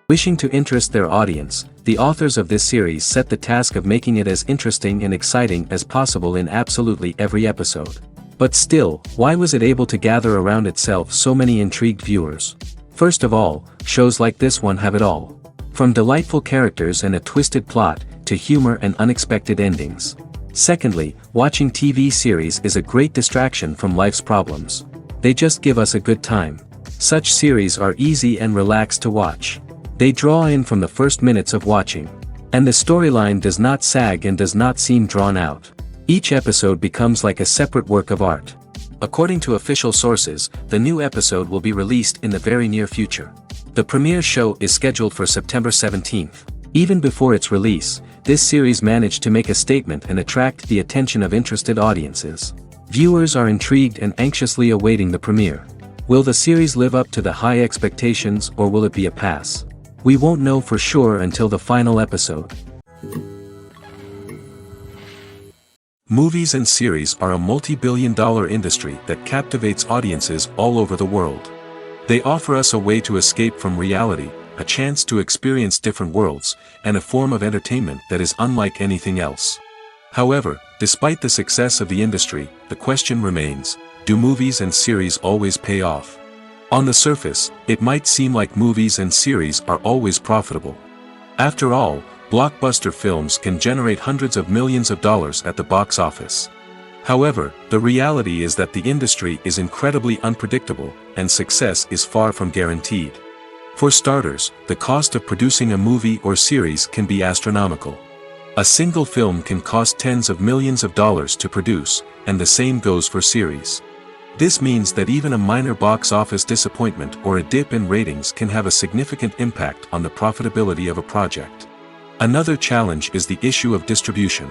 Wishing to interest their audience, the authors of this series set the task of making it as interesting and exciting as possible in absolutely every episode. But still, why was it able to gather around itself so many intrigued viewers? First of all, shows like this one have it all. From delightful characters and a twisted plot, to humor and unexpected endings. Secondly, watching TV series is a great distraction from life's problems. They just give us a good time. Such series are easy and relaxed to watch. They draw in from the first minutes of watching. And the storyline does not sag and does not seem drawn out. Each episode becomes like a separate work of art. According to official sources, the new episode will be released in the very near future. The premiere show is scheduled for September 17th. Even before its release, this series managed to make a statement and attract the attention of interested audiences. Viewers are intrigued and anxiously awaiting the premiere. Will the series live up to the high expectations or will it be a pass? We won't know for sure until the final episode. Movies and series are a multi-billion-dollar industry that captivates audiences all over the world. They offer us a way to escape from reality, a chance to experience different worlds, and a form of entertainment that is unlike anything else. However, despite the success of the industry, the question remains, do movies and series always pay off? On the surface, it might seem like movies and series are always profitable. After all, blockbuster films can generate hundreds of millions of dollars at the box office. However, the reality is that the industry is incredibly unpredictable, and success is far from guaranteed. For starters, the cost of producing a movie or series can be astronomical. A single film can cost tens of millions of dollars to produce, and the same goes for series. This means that even a minor box office disappointment or a dip in ratings can have a significant impact on the profitability of a project. Another challenge is the issue of distribution.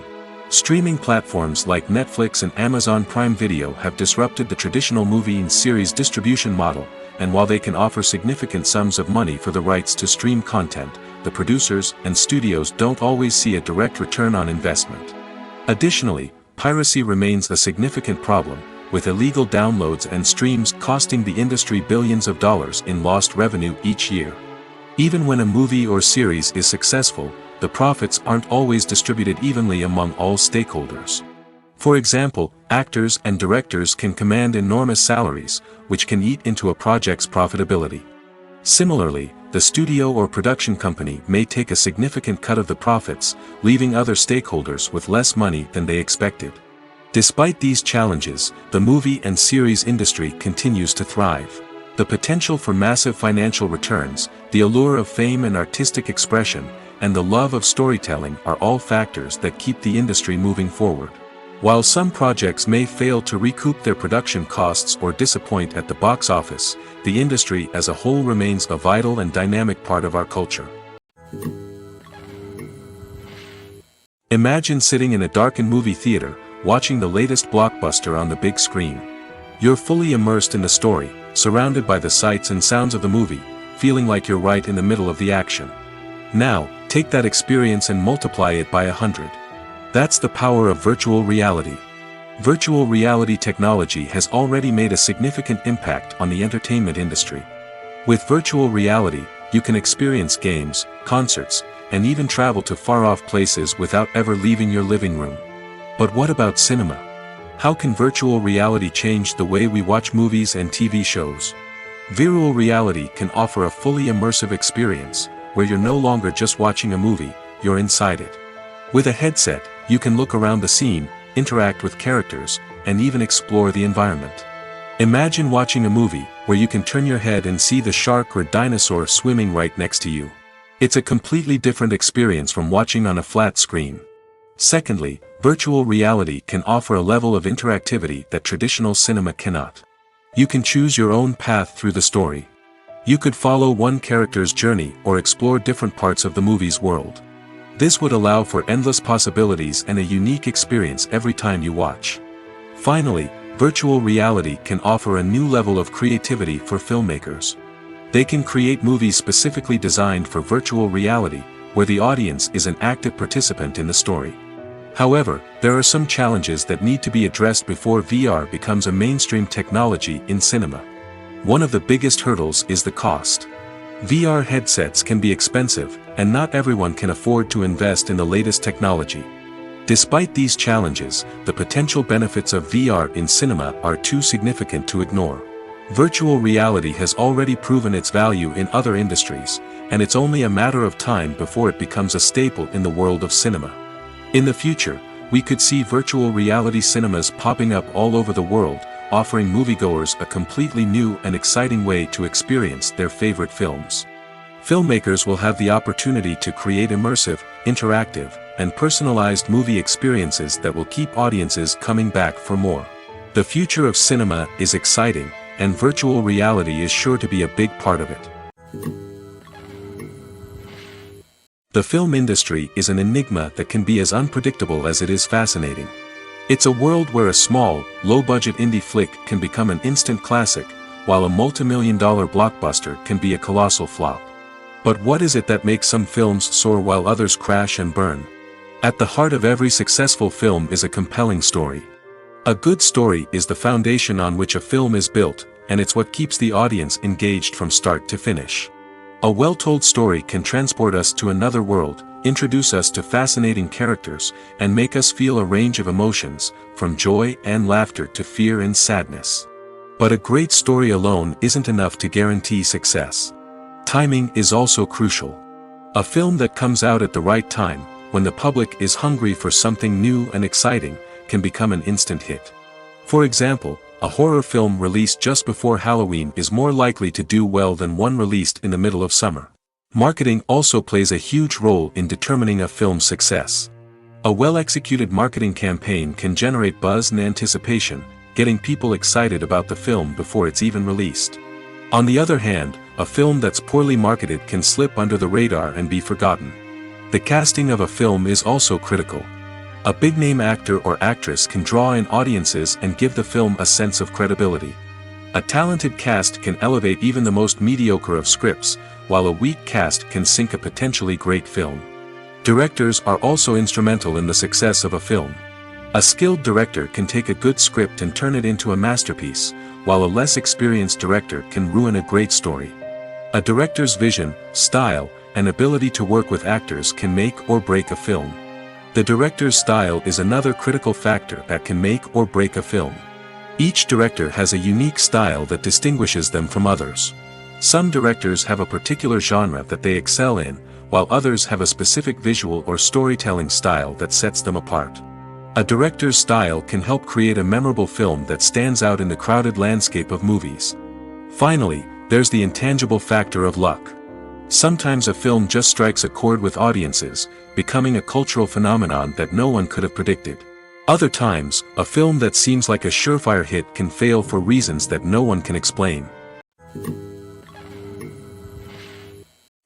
Streaming platforms like Netflix and Amazon Prime Video have disrupted the traditional movie and series distribution model, and while they can offer significant sums of money for the rights to stream content, the producers and studios don't always see a direct return on investment. Additionally, piracy remains a significant problem, with illegal downloads and streams costing the industry billions of dollars in lost revenue each year. Even when a movie or series is successful, the profits aren't always distributed evenly among all stakeholders. For example, actors and directors can command enormous salaries, which can eat into a project's profitability. Similarly, the studio or production company may take a significant cut of the profits, leaving other stakeholders with less money than they expected. Despite these challenges, the movie and series industry continues to thrive. The potential for massive financial returns, the allure of fame and artistic expression, and the love of storytelling are all factors that keep the industry moving forward. While some projects may fail to recoup their production costs or disappoint at the box office, the industry as a whole remains a vital and dynamic part of our culture. Imagine sitting in a darkened movie theater, watching the latest blockbuster on the big screen. You're fully immersed in the story, surrounded by the sights and sounds of the movie, feeling like you're right in the middle of the action. Now, take that experience and multiply it by 100. That's the power of virtual reality. Virtual reality technology has already made a significant impact on the entertainment industry. With virtual reality, you can experience games, concerts, and even travel to far-off places without ever leaving your living room. But what about cinema? How can virtual reality change the way we watch movies and TV shows? Virtual reality can offer a fully immersive experience, where you're no longer just watching a movie, you're inside it. With a headset, you can look around the scene, interact with characters, and even explore the environment. Imagine watching a movie, where you can turn your head and see the shark or dinosaur swimming right next to you. It's a completely different experience from watching on a flat screen. Secondly, virtual reality can offer a level of interactivity that traditional cinema cannot. You can choose your own path through the story. You could follow one character's journey or explore different parts of the movie's world. This would allow for endless possibilities and a unique experience every time you watch. Finally, virtual reality can offer a new level of creativity for filmmakers. They can create movies specifically designed for virtual reality, where the audience is an active participant in the story. However, there are some challenges that need to be addressed before VR becomes a mainstream technology in cinema. One of the biggest hurdles is the cost. VR headsets can be expensive, and not everyone can afford to invest in the latest technology. Despite these challenges, the potential benefits of VR in cinema are too significant to ignore. Virtual reality has already proven its value in other industries, and it's only a matter of time before it becomes a staple in the world of cinema. In the future, we could see virtual reality cinemas popping up all over the world, offering moviegoers a completely new and exciting way to experience their favorite films. Filmmakers will have the opportunity to create immersive, interactive, and personalized movie experiences that will keep audiences coming back for more. The future of cinema is exciting, and virtual reality is sure to be a big part of it. The film industry is an enigma that can be as unpredictable as it is fascinating. It's a world where a small, low-budget indie flick can become an instant classic, while a multi-million-dollar blockbuster can be a colossal flop. But what is it that makes some films soar while others crash and burn? At the heart of every successful film is a compelling story. A good story is the foundation on which a film is built, and it's what keeps the audience engaged from start to finish. A well-told story can transport us to another world, introduce us to fascinating characters, and make us feel a range of emotions, from joy and laughter to fear and sadness. But a great story alone isn't enough to guarantee success. Timing is also crucial. A film that comes out at the right time, when the public is hungry for something new and exciting, can become an instant hit. For example, a horror film released just before Halloween is more likely to do well than one released in the middle of summer. Marketing also plays a huge role in determining a film's success. A well-executed marketing campaign can generate buzz and anticipation, getting people excited about the film before it's even released. On the other hand, a film that's poorly marketed can slip under the radar and be forgotten. The casting of a film is also critical. A big-name actor or actress can draw in audiences and give the film a sense of credibility. A talented cast can elevate even the most mediocre of scripts, while a weak cast can sink a potentially great film. Directors are also instrumental in the success of a film. A skilled director can take a good script and turn it into a masterpiece, while a less experienced director can ruin a great story. A director's vision, style, and ability to work with actors can make or break a film. The director's style is another critical factor that can make or break a film. Each director has a unique style that distinguishes them from others. Some directors have a particular genre that they excel in, while others have a specific visual or storytelling style that sets them apart. A director's style can help create a memorable film that stands out in the crowded landscape of movies. Finally, there's the intangible factor of luck. Sometimes a film just strikes a chord with audiences, becoming a cultural phenomenon that no one could have predicted. Other times, a film that seems like a surefire hit can fail for reasons that no one can explain.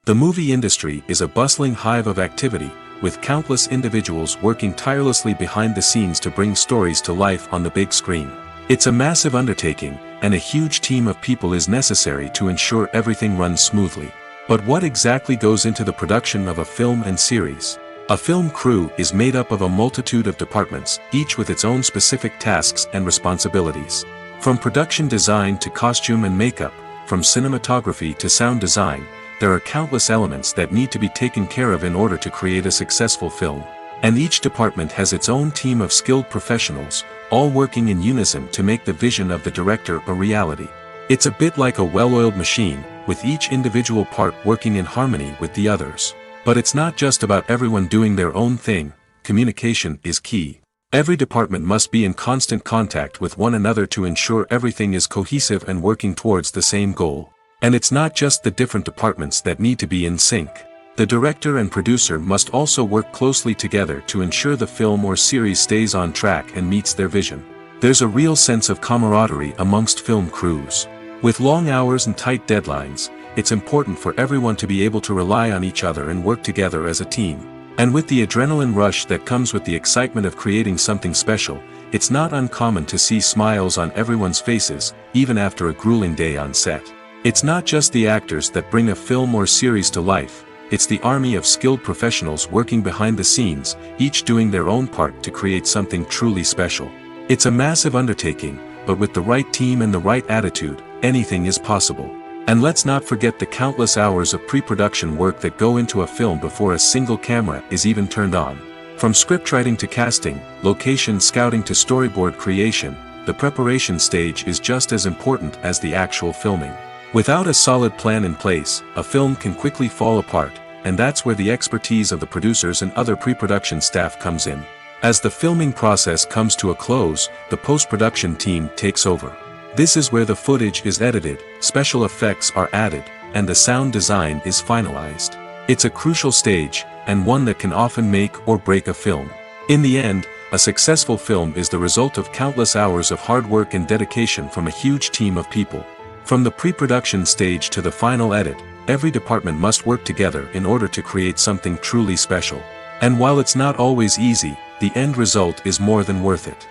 The movie industry is a bustling hive of activity, with countless individuals working tirelessly behind the scenes to bring stories to life on the big screen. It's a massive undertaking, and a huge team of people is necessary to ensure everything runs smoothly. But what exactly goes into the production of a film and series? A film crew is made up of a multitude of departments, each with its own specific tasks and responsibilities. From production design to costume and makeup, from cinematography to sound design, there are countless elements that need to be taken care of in order to create a successful film. And each department has its own team of skilled professionals, all working in unison to make the vision of the director a reality. It's a bit like a well-oiled machine, with each individual part working in harmony with the others. But it's not just about everyone doing their own thing. Communication is key. Every department must be in constant contact with one another to ensure everything is cohesive and working towards the same goal. And it's not just the different departments that need to be in sync. The director and producer must also work closely together to ensure the film or series stays on track and meets their vision. There's a real sense of camaraderie amongst film crews. With long hours and tight deadlines, it's important for everyone to be able to rely on each other and work together as a team. And with the adrenaline rush that comes with the excitement of creating something special, it's not uncommon to see smiles on everyone's faces, even after a grueling day on set. It's not just the actors that bring a film or series to life, it's the army of skilled professionals working behind the scenes, each doing their own part to create something truly special. It's a massive undertaking, but with the right team and the right attitude, anything is possible. And let's not forget the countless hours of pre-production work that go into a film before a single camera is even turned on. From scriptwriting to casting, location scouting to storyboard creation, the preparation stage is just as important as the actual filming. Without a solid plan in place, a film can quickly fall apart, and that's where the expertise of the producers and other pre-production staff comes in. As the filming process comes to a close, the post-production team takes over. This is where the footage is edited, special effects are added, and the sound design is finalized. It's a crucial stage, and one that can often make or break a film. In the end, a successful film is the result of countless hours of hard work and dedication from a huge team of people. From the pre-production stage to the final edit, every department must work together in order to create something truly special. And while it's not always easy, the end result is more than worth it.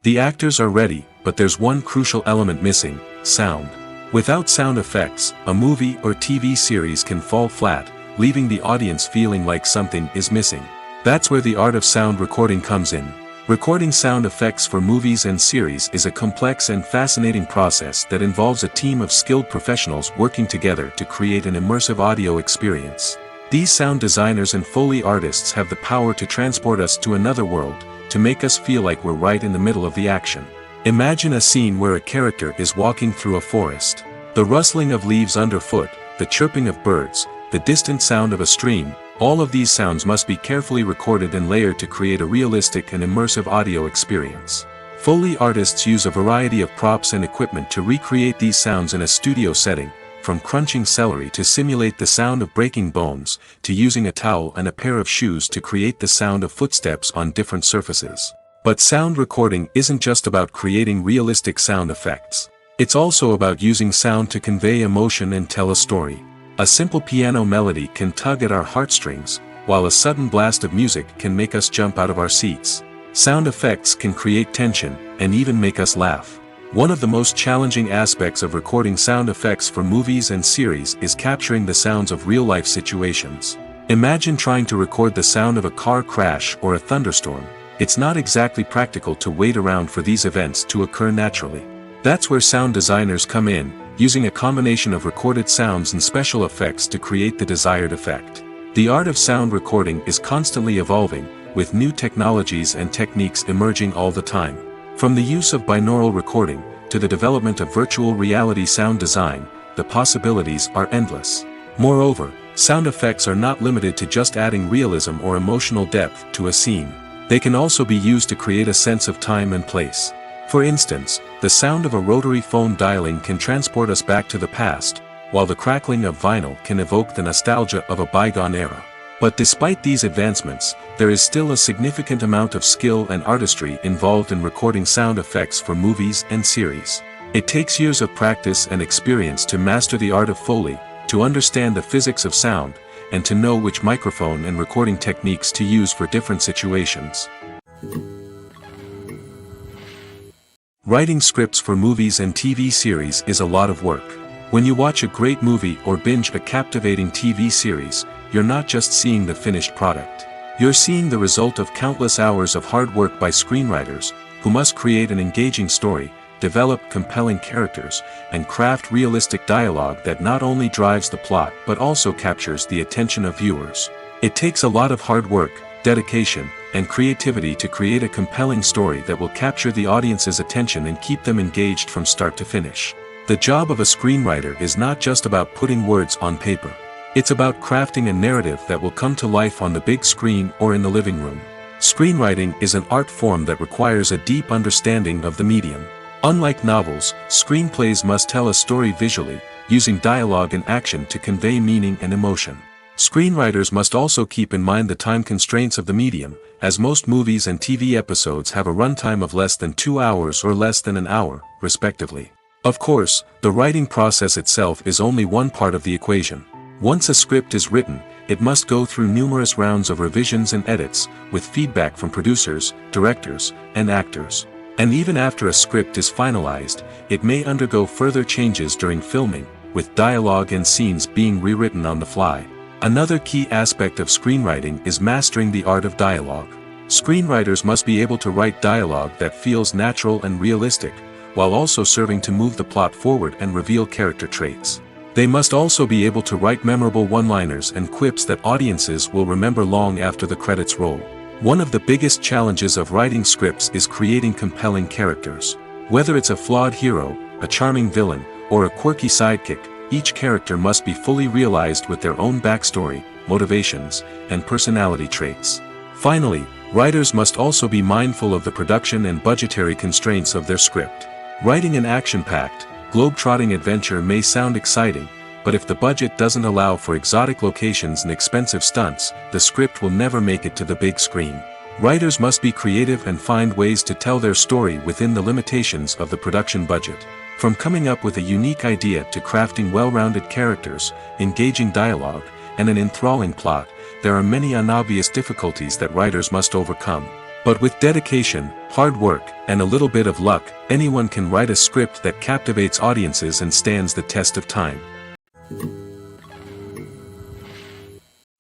The actors are ready, but there's one crucial element missing: sound. Without sound effects, a movie or TV series can fall flat, leaving the audience feeling like something is missing. That's where the art of sound recording comes in. Recording sound effects for movies and series is a complex and fascinating process that involves a team of skilled professionals working together to create an immersive audio experience. These sound designers and Foley artists have the power to transport us to another world, to make us feel like we're right in the middle of the action. Imagine a scene where a character is walking through a forest. The rustling of leaves underfoot, the chirping of birds, the distant sound of a stream, all of these sounds must be carefully recorded and layered to create a realistic and immersive audio experience. Foley artists use a variety of props and equipment to recreate these sounds in a studio setting, from crunching celery to simulate the sound of breaking bones, to using a towel and a pair of shoes to create the sound of footsteps on different surfaces. But sound recording isn't just about creating realistic sound effects. It's also about using sound to convey emotion and tell a story. A simple piano melody can tug at our heartstrings, while a sudden blast of music can make us jump out of our seats. Sound effects can create tension, and even make us laugh. One of the most challenging aspects of recording sound effects for movies and series is capturing the sounds of real-life situations. Imagine trying to record the sound of a car crash or a thunderstorm. It's not exactly practical to wait around for these events to occur naturally. That's where sound designers come in, using a combination of recorded sounds and special effects to create the desired effect. The art of sound recording is constantly evolving, with new technologies and techniques emerging all the time. From the use of binaural recording, to the development of virtual reality sound design, the possibilities are endless. Moreover, sound effects are not limited to just adding realism or emotional depth to a scene. They can also be used to create a sense of time and place. For instance, the sound of a rotary phone dialing can transport us back to the past, while the crackling of vinyl can evoke the nostalgia of a bygone era. But despite these advancements, there is still a significant amount of skill and artistry involved in recording sound effects for movies and series. It takes years of practice and experience to master the art of Foley, to understand the physics of sound, and to know which microphone and recording techniques to use for different situations. Writing scripts for movies and TV series is a lot of work. When you watch a great movie or binge a captivating TV series, you're not just seeing the finished product. You're seeing the result of countless hours of hard work by screenwriters, who must create an engaging story, develop compelling characters, and craft realistic dialogue that not only drives the plot but also captures the attention of viewers. It takes a lot of hard work, dedication, and creativity to create a compelling story that will capture the audience's attention and keep them engaged from start to finish. The job of a screenwriter is not just about putting words on paper. It's about crafting a narrative that will come to life on the big screen or in the living room. Screenwriting is an art form that requires a deep understanding of the medium. Unlike novels, screenplays must tell a story visually, using dialogue and action to convey meaning and emotion. Screenwriters must also keep in mind the time constraints of the medium, as most movies and TV episodes have a runtime of less than 2 hours or less than an hour, respectively. Of course, the writing process itself is only one part of the equation. Once a script is written, it must go through numerous rounds of revisions and edits, with feedback from producers, directors, and actors. And even after a script is finalized, it may undergo further changes during filming, with dialogue and scenes being rewritten on the fly. Another key aspect of screenwriting is mastering the art of dialogue. Screenwriters must be able to write dialogue that feels natural and realistic, while also serving to move the plot forward and reveal character traits. They must also be able to write memorable one-liners and quips that audiences will remember long after the credits roll. One of the biggest challenges of writing scripts is creating compelling characters. Whether it's a flawed hero, a charming villain, or a quirky sidekick, each character must be fully realized with their own backstory, motivations, and personality traits. Finally, writers must also be mindful of the production and budgetary constraints of their script. Writing an action-packed, globe-trotting adventure may sound exciting, but if the budget doesn't allow for exotic locations and expensive stunts, the script will never make it to the big screen. Writers must be creative and find ways to tell their story within the limitations of the production budget. From coming up with a unique idea to crafting well-rounded characters, engaging dialogue, and an enthralling plot, there are many unobvious difficulties that writers must overcome. But with dedication, hard work, and a little bit of luck, anyone can write a script that captivates audiences and stands the test of time.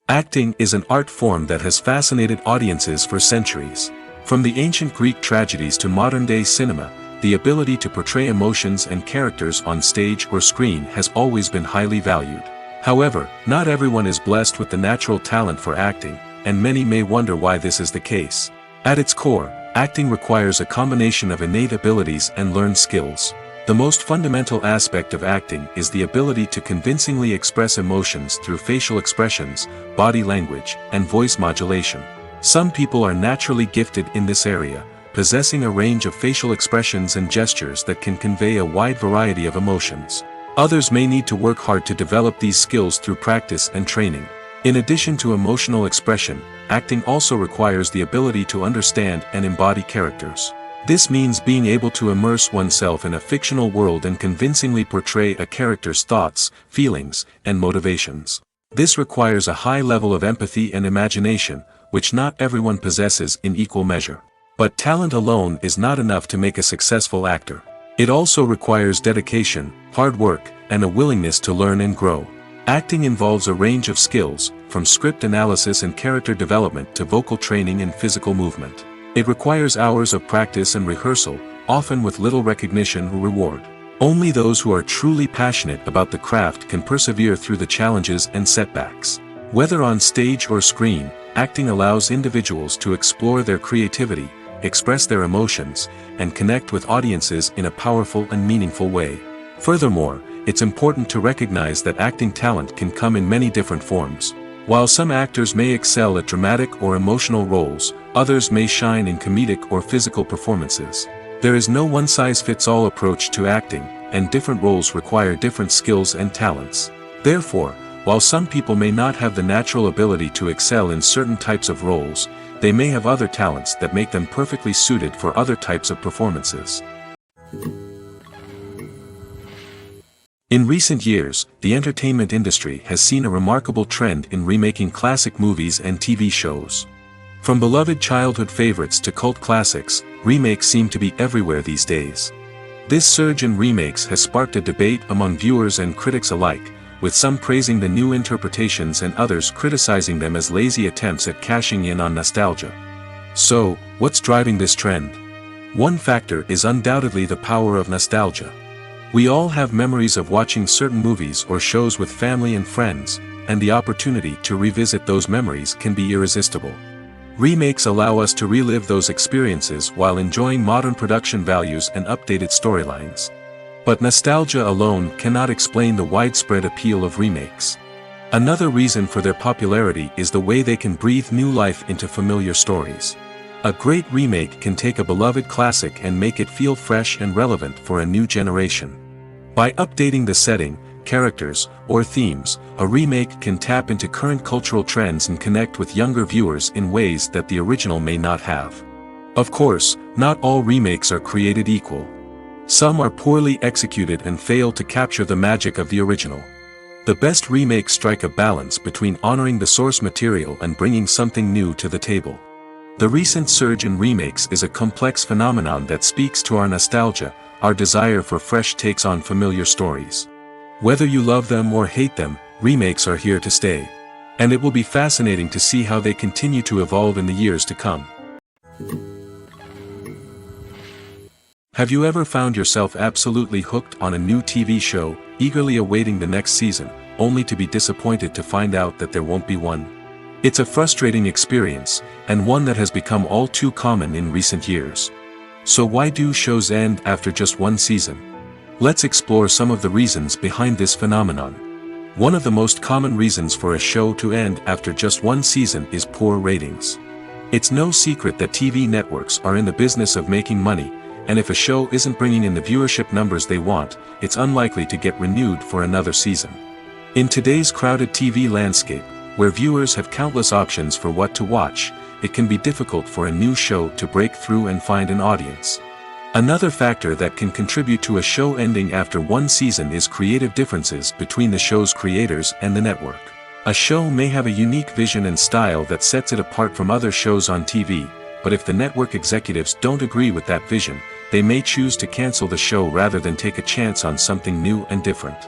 Acting is an art form that has fascinated audiences for centuries. From the ancient Greek tragedies to modern-day cinema, the ability to portray emotions and characters on stage or screen has always been highly valued. However, not everyone is blessed with the natural talent for acting, and many may wonder why this is the case. At its core, acting requires a combination of innate abilities and learned skills. The most fundamental aspect of acting is the ability to convincingly express emotions through facial expressions, body language, and voice modulation. Some people are naturally gifted in this area, possessing a range of facial expressions and gestures that can convey a wide variety of emotions. Others may need to work hard to develop these skills through practice and training. In addition to emotional expression, acting also requires the ability to understand and embody characters. This means being able to immerse oneself in a fictional world and convincingly portray a character's thoughts, feelings, and motivations. This requires a high level of empathy and imagination, which not everyone possesses in equal measure. But talent alone is not enough to make a successful actor. It also requires dedication, hard work, and a willingness to learn and grow. Acting involves a range of skills, from script analysis and character development to vocal training and physical movement. It requires hours of practice and rehearsal, often with little recognition or reward. Only those who are truly passionate about the craft can persevere through the challenges and setbacks. Whether on stage or screen, acting allows individuals to explore their creativity, express their emotions, and connect with audiences in a powerful and meaningful way. Furthermore, it's important to recognize that acting talent can come in many different forms. While some actors may excel at dramatic or emotional roles, others may shine in comedic or physical performances. There is no one-size-fits-all approach to acting, and different roles require different skills and talents. Therefore, while some people may not have the natural ability to excel in certain types of roles, they may have other talents that make them perfectly suited for other types of performances. In recent years, the entertainment industry has seen a remarkable trend in remaking classic movies and TV shows. From beloved childhood favorites to cult classics, remakes seem to be everywhere these days. This surge in remakes has sparked a debate among viewers and critics alike, with some praising the new interpretations and others criticizing them as lazy attempts at cashing in on nostalgia. So, what's driving this trend? One factor is undoubtedly the power of nostalgia. We all have memories of watching certain movies or shows with family and friends, and the opportunity to revisit those memories can be irresistible. Remakes allow us to relive those experiences while enjoying modern production values and updated storylines. But nostalgia alone cannot explain the widespread appeal of remakes. Another reason for their popularity is the way they can breathe new life into familiar stories. A great remake can take a beloved classic and make it feel fresh and relevant for a new generation. By updating the setting, characters, or themes, a remake can tap into current cultural trends and connect with younger viewers in ways that the original may not have. Of course, not all remakes are created equal. Some are poorly executed and fail to capture the magic of the original. The best remakes strike a balance between honoring the source material and bringing something new to the table. The recent surge in remakes is a complex phenomenon that speaks to our nostalgia, our desire for fresh takes on familiar stories. Whether you love them or hate them, remakes are here to stay. And it will be fascinating to see how they continue to evolve in the years to come. Have you ever found yourself absolutely hooked on a new TV show, eagerly awaiting the next season, only to be disappointed to find out that there won't be one? It's a frustrating experience, and one that has become all too common in recent years. So why do shows end after just one season? Let's explore some of the reasons behind this phenomenon. One of the most common reasons for a show to end after just one season is poor ratings. It's no secret that TV networks are in the business of making money, and if a show isn't bringing in the viewership numbers they want, it's unlikely to get renewed for another season. In today's crowded TV landscape, where viewers have countless options for what to watch, it can be difficult for a new show to break through and find an audience. Another factor that can contribute to a show ending after one season is creative differences between the show's creators and the network. A show may have a unique vision and style that sets it apart from other shows on TV, but if the network executives don't agree with that vision, they may choose to cancel the show rather than take a chance on something new and different.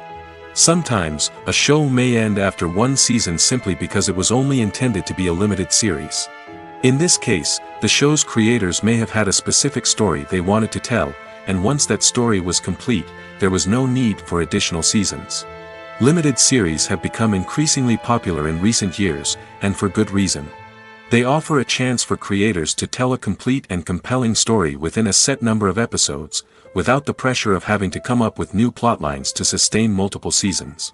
Sometimes, a show may end after one season simply because it was only intended to be a limited series. In this case, the show's creators may have had a specific story they wanted to tell, and once that story was complete, there was no need for additional seasons. Limited series have become increasingly popular in recent years, and for good reason. They offer a chance for creators to tell a complete and compelling story within a set number of episodes, without the pressure of having to come up with new plotlines to sustain multiple seasons.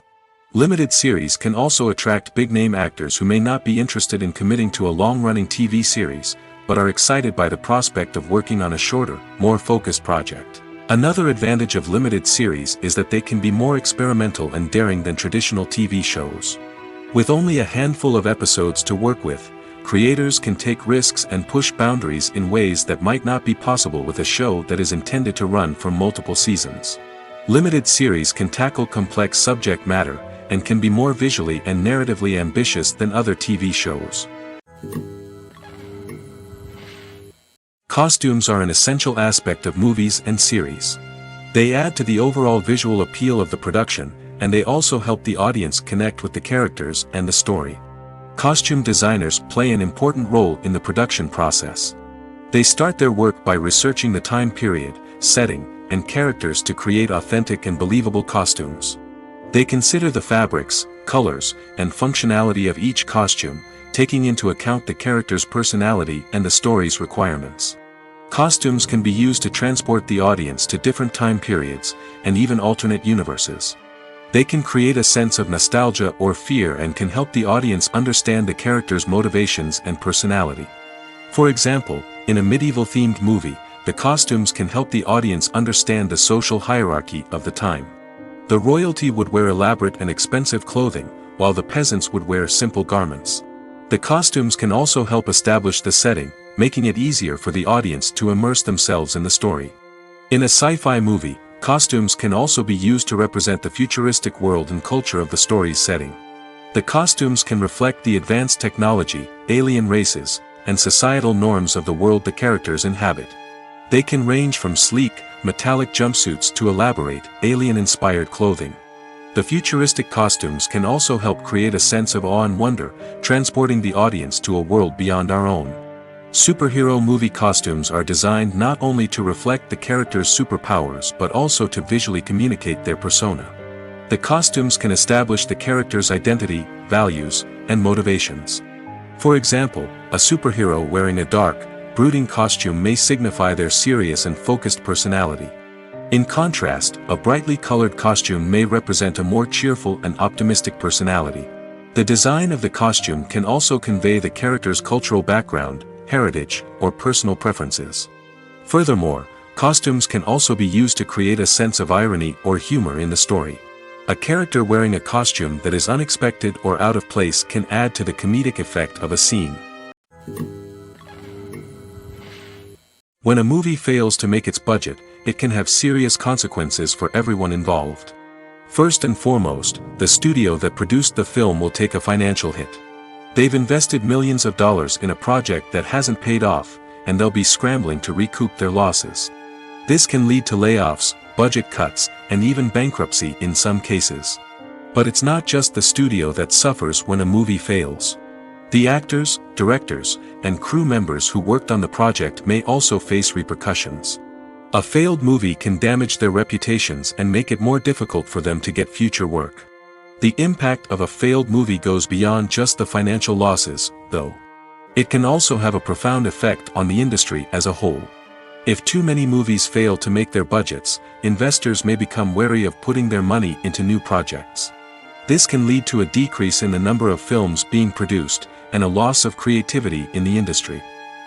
Limited series can also attract big-name actors who may not be interested in committing to a long-running TV series, but are excited by the prospect of working on a shorter, more focused project. Another advantage of limited series is that they can be more experimental and daring than traditional TV shows. With only a handful of episodes to work with, creators can take risks and push boundaries in ways that might not be possible with a show that is intended to run for multiple seasons. Limited series can tackle complex subject matter, and can be more visually and narratively ambitious than other TV shows. Costumes are an essential aspect of movies and series. They add to the overall visual appeal of the production, and they also help the audience connect with the characters and the story. Costume designers play an important role in the production process. They start their work by researching the time period, setting, and characters to create authentic and believable costumes. They consider the fabrics, colors, and functionality of each costume, taking into account the character's personality and the story's requirements. Costumes can be used to transport the audience to different time periods, and even alternate universes. They can create a sense of nostalgia or fear and can help the audience understand the character's motivations and personality. For example, in a medieval-themed movie, the costumes can help the audience understand the social hierarchy of the time. The royalty would wear elaborate and expensive clothing, while the peasants would wear simple garments. The costumes can also help establish the setting, making it easier for the audience to immerse themselves in the story. In a sci-fi movie, costumes can also be used to represent the futuristic world and culture of the story's setting. The costumes can reflect the advanced technology, alien races, and societal norms of the world the characters inhabit. They can range from sleek, metallic jumpsuits to elaborate, alien-inspired clothing. The futuristic costumes can also help create a sense of awe and wonder, transporting the audience to a world beyond our own. Superhero movie costumes are designed not only to reflect the character's superpowers but also to visually communicate their persona. The costumes can establish the character's identity, values, and motivations. For example, a superhero wearing a dark, brooding costume may signify their serious and focused personality. In contrast, a brightly colored costume may represent a more cheerful and optimistic personality. The design of the costume can also convey the character's cultural background, heritage, or personal preferences. Furthermore, costumes can also be used to create a sense of irony or humor in the story. A character wearing a costume that is unexpected or out of place can add to the comedic effect of a scene. When a movie fails to make its budget, it can have serious consequences for everyone involved. First and foremost, the studio that produced the film will take a financial hit. They've invested millions of dollars in a project that hasn't paid off, and they'll be scrambling to recoup their losses. This can lead to layoffs, budget cuts, and even bankruptcy in some cases. But it's not just the studio that suffers when a movie fails. The actors, directors, and crew members who worked on the project may also face repercussions. A failed movie can damage their reputations and make it more difficult for them to get future work. The impact of a failed movie goes beyond just the financial losses, though. It can also have a profound effect on the industry as a whole. If too many movies fail to make their budgets, investors may become wary of putting their money into new projects. This can lead to a decrease in the number of films being produced, and a loss of creativity in the industry.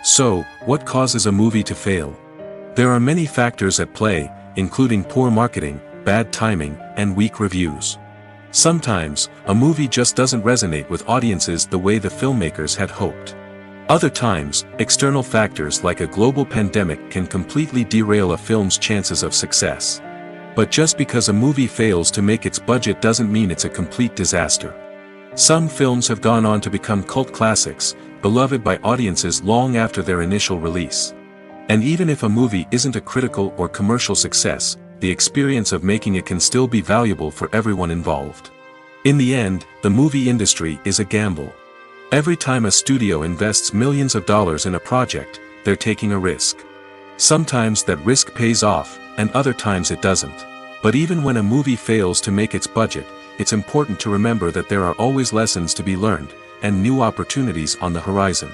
So, what causes a movie to fail? There are many factors at play, including poor marketing, bad timing, and weak reviews. Sometimes, a movie just doesn't resonate with audiences the way the filmmakers had hoped. Other times, external factors like a global pandemic can completely derail a film's chances of success. But just because a movie fails to make its budget doesn't mean it's a complete disaster. Some films have gone on to become cult classics, beloved by audiences long after their initial release. And even if a movie isn't a critical or commercial success, the experience of making it can still be valuable for everyone involved. In the end, the movie industry is a gamble. Every time a studio invests millions of dollars in a project, they're taking a risk. Sometimes that risk pays off, and other times it doesn't. But even when a movie fails to make its budget, it's important to remember that there are always lessons to be learned, and new opportunities on the horizon.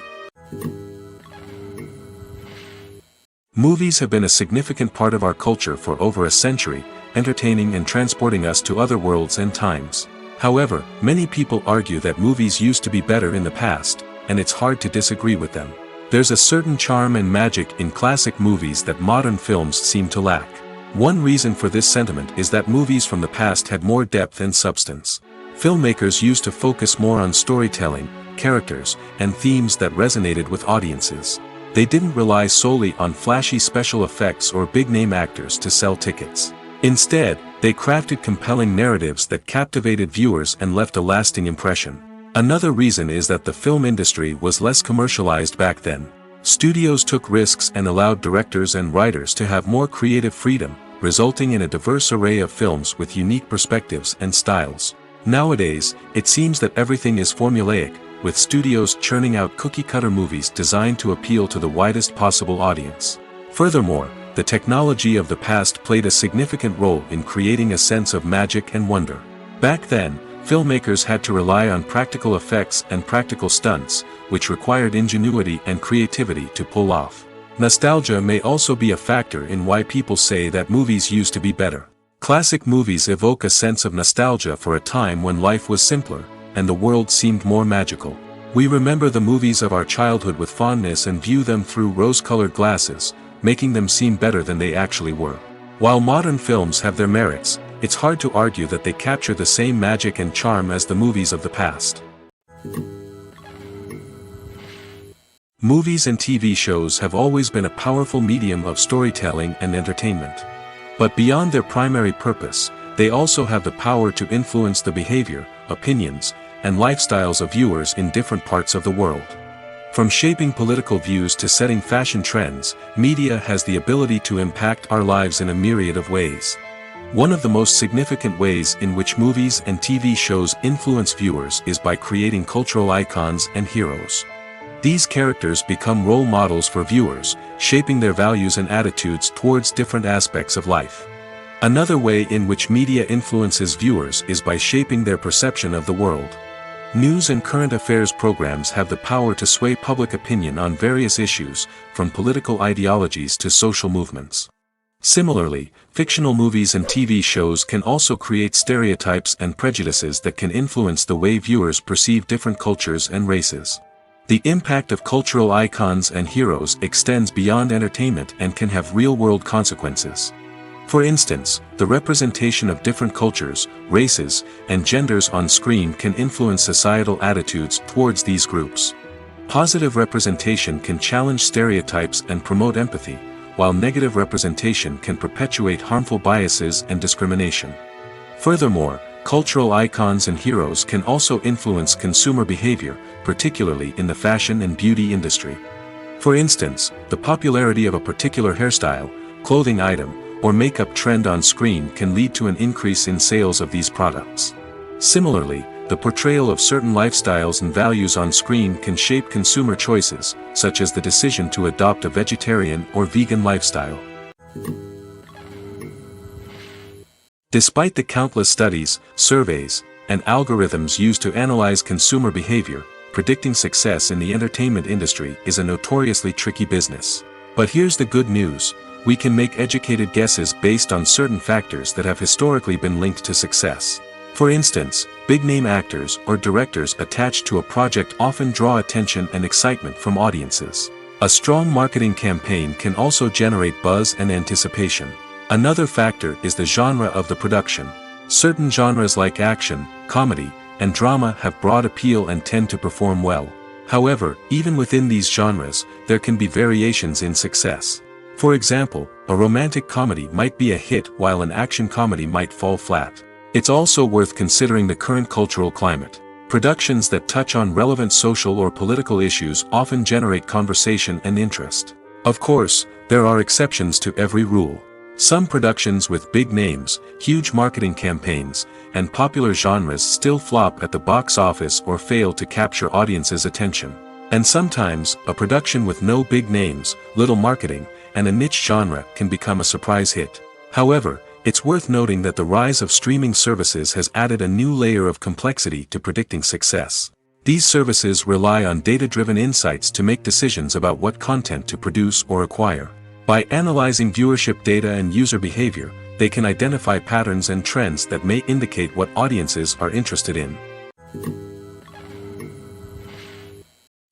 Movies have been a significant part of our culture for over a century, entertaining and transporting us to other worlds and times. However, many people argue that movies used to be better in the past, and it's hard to disagree with them. There's a certain charm and magic in classic movies that modern films seem to lack. One reason for this sentiment is that movies from the past had more depth and substance. Filmmakers used to focus more on storytelling, characters, and themes that resonated with audiences. They didn't rely solely on flashy special effects or big-name actors to sell tickets. Instead, they crafted compelling narratives that captivated viewers and left a lasting impression. Another reason is that the film industry was less commercialized back then. Studios took risks and allowed directors and writers to have more creative freedom, resulting in a diverse array of films with unique perspectives and styles. Nowadays, it seems that everything is formulaic, with studios churning out cookie-cutter movies designed to appeal to the widest possible audience. Furthermore, the technology of the past played a significant role in creating a sense of magic and wonder. Back then, filmmakers had to rely on practical effects and practical stunts, which required ingenuity and creativity to pull off. Nostalgia may also be a factor in why people say that movies used to be better. Classic movies evoke a sense of nostalgia for a time when life was simpler, and the world seemed more magical. We remember the movies of our childhood with fondness and view them through rose-colored glasses, making them seem better than they actually were. While modern films have their merits, it's hard to argue that they capture the same magic and charm as the movies of the past. Movies and TV shows have always been a powerful medium of storytelling and entertainment. But beyond their primary purpose, they also have the power to influence the behavior, opinions, and lifestyles of viewers in different parts of the world. From shaping political views to setting fashion trends, media has the ability to impact our lives in a myriad of ways. One of the most significant ways in which movies and TV shows influence viewers is by creating cultural icons and heroes. These characters become role models for viewers, shaping their values and attitudes towards different aspects of life. Another way in which media influences viewers is by shaping their perception of the world. News and current affairs programs have the power to sway public opinion on various issues, from political ideologies to social movements. Similarly, fictional movies and TV shows can also create stereotypes and prejudices that can influence the way viewers perceive different cultures and races. The impact of cultural icons and heroes extends beyond entertainment and can have real-world consequences. For instance, the representation of different cultures, races, and genders on screen can influence societal attitudes towards these groups. Positive representation can challenge stereotypes and promote empathy, while negative representation can perpetuate harmful biases and discrimination. Furthermore, cultural icons and heroes can also influence consumer behavior, particularly in the fashion and beauty industry. For instance, the popularity of a particular hairstyle, clothing item, or makeup trend on screen can lead to an increase in sales of these products. Similarly, the portrayal of certain lifestyles and values on screen can shape consumer choices, such as the decision to adopt a vegetarian or vegan lifestyle. Despite the countless studies, surveys, and algorithms used to analyze consumer behavior, predicting success in the entertainment industry is a notoriously tricky business. But here's the good news: we can make educated guesses based on certain factors that have historically been linked to success. For instance, big-name actors or directors attached to a project often draw attention and excitement from audiences. A strong marketing campaign can also generate buzz and anticipation. Another factor is the genre of the production. Certain genres like action, comedy, and drama have broad appeal and tend to perform well. However, even within these genres, there can be variations in success. For example, a romantic comedy might be a hit while an action comedy might fall flat. It's also worth considering the current cultural climate. Productions that touch on relevant social or political issues often generate conversation and interest. Of course, there are exceptions to every rule. Some productions with big names, huge marketing campaigns, and popular genres still flop at the box office or fail to capture audiences' attention. And sometimes, a production with no big names, little marketing, and a niche genre can become a surprise hit. However, it's worth noting that the rise of streaming services has added a new layer of complexity to predicting success. These services rely on data-driven insights to make decisions about what content to produce or acquire. By analyzing viewership data and user behavior, they can identify patterns and trends that may indicate what audiences are interested in.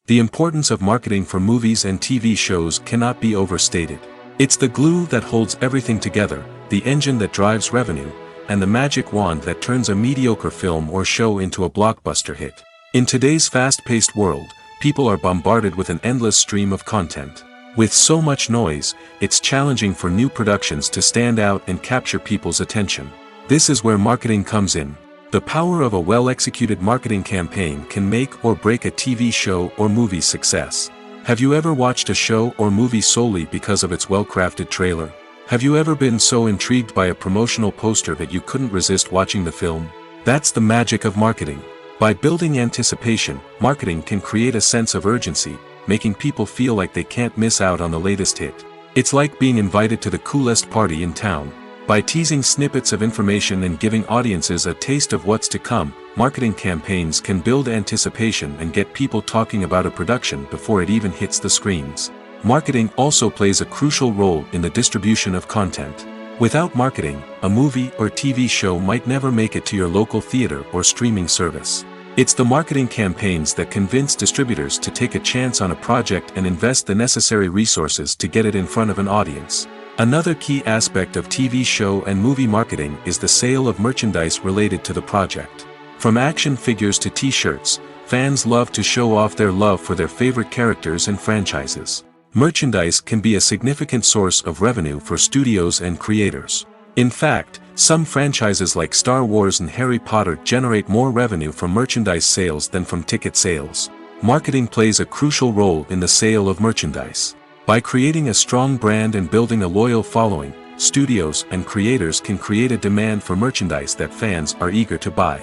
The importance of marketing for movies and TV shows cannot be overstated. It's the glue that holds everything together, the engine that drives revenue, and the magic wand that turns a mediocre film or show into a blockbuster hit. In today's fast-paced world, people are bombarded with an endless stream of content. With so much noise, it's challenging for new productions to stand out and capture people's attention. This is where marketing comes in. The power of a well-executed marketing campaign can make or break a TV show or movie's success. Have you ever watched a show or movie solely because of its well-crafted trailer? Have you ever been so intrigued by a promotional poster that you couldn't resist watching the film? That's the magic of marketing. By building anticipation, marketing can create a sense of urgency, making people feel like they can't miss out on the latest hit. It's like being invited to the coolest party in town. By teasing snippets of information and giving audiences a taste of what's to come, marketing campaigns can build anticipation and get people talking about a production before it even hits the screens. Marketing also plays a crucial role in the distribution of content. Without marketing, a movie or TV show might never make it to your local theater or streaming service. It's the marketing campaigns that convince distributors to take a chance on a project and invest the necessary resources to get it in front of an audience. Another key aspect of TV show and movie marketing is the sale of merchandise related to the project. From action figures to t-shirts, fans love to show off their love for their favorite characters and franchises. Merchandise can be a significant source of revenue for studios and creators. In fact, some franchises like Star Wars and Harry Potter generate more revenue from merchandise sales than from ticket sales. Marketing plays a crucial role in the sale of merchandise. By creating a strong brand and building a loyal following, studios and creators can create a demand for merchandise that fans are eager to buy.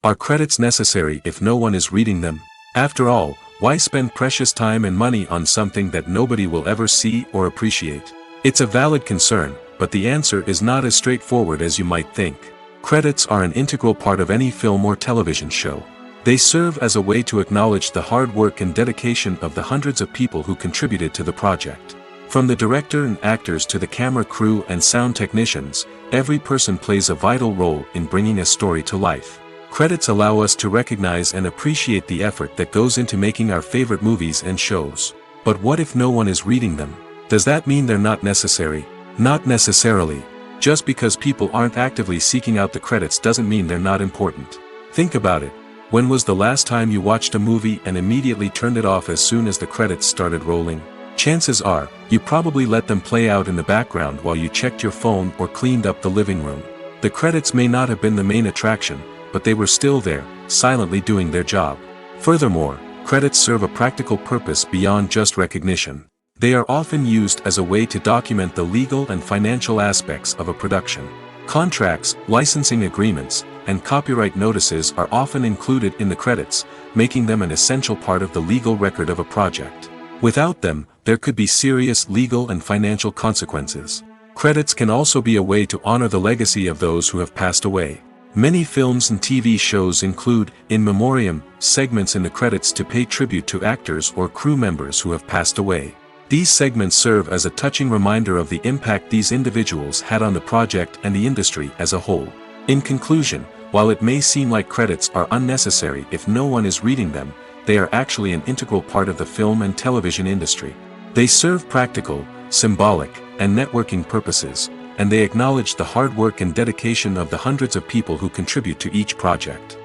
Are credits necessary if no one is reading them? After all, why spend precious time and money on something that nobody will ever see or appreciate? It's a valid concern, but the answer is not as straightforward as you might think. Credits are an integral part of any film or television show. They serve as a way to acknowledge the hard work and dedication of the hundreds of people who contributed to the project. From the director and actors to the camera crew and sound technicians, every person plays a vital role in bringing a story to life. Credits allow us to recognize and appreciate the effort that goes into making our favorite movies and shows. But what if no one is reading them? Does that mean they're not necessary? Not necessarily. Just because people aren't actively seeking out the credits doesn't mean they're not important. Think about it. When was the last time you watched a movie and immediately turned it off as soon as the credits started rolling? Chances are, you probably let them play out in the background while you checked your phone or cleaned up the living room. The credits may not have been the main attraction, but they were still there, silently doing their job. Furthermore, credits serve a practical purpose beyond just recognition. They are often used as a way to document the legal and financial aspects of a production. Contracts, licensing agreements, and copyright notices are often included in the credits, making them an essential part of the legal record of a project. Without them, there could be serious legal and financial consequences. Credits can also be a way to honor the legacy of those who have passed away. Many films and TV shows include, in memoriam, segments in the credits to pay tribute to actors or crew members who have passed away. These segments serve as a touching reminder of the impact these individuals had on the project and the industry as a whole. In conclusion, while it may seem like credits are unnecessary if no one is reading them, they are actually an integral part of the film and television industry. They serve practical, symbolic, and networking purposes, and they acknowledge the hard work and dedication of the hundreds of people who contribute to each project.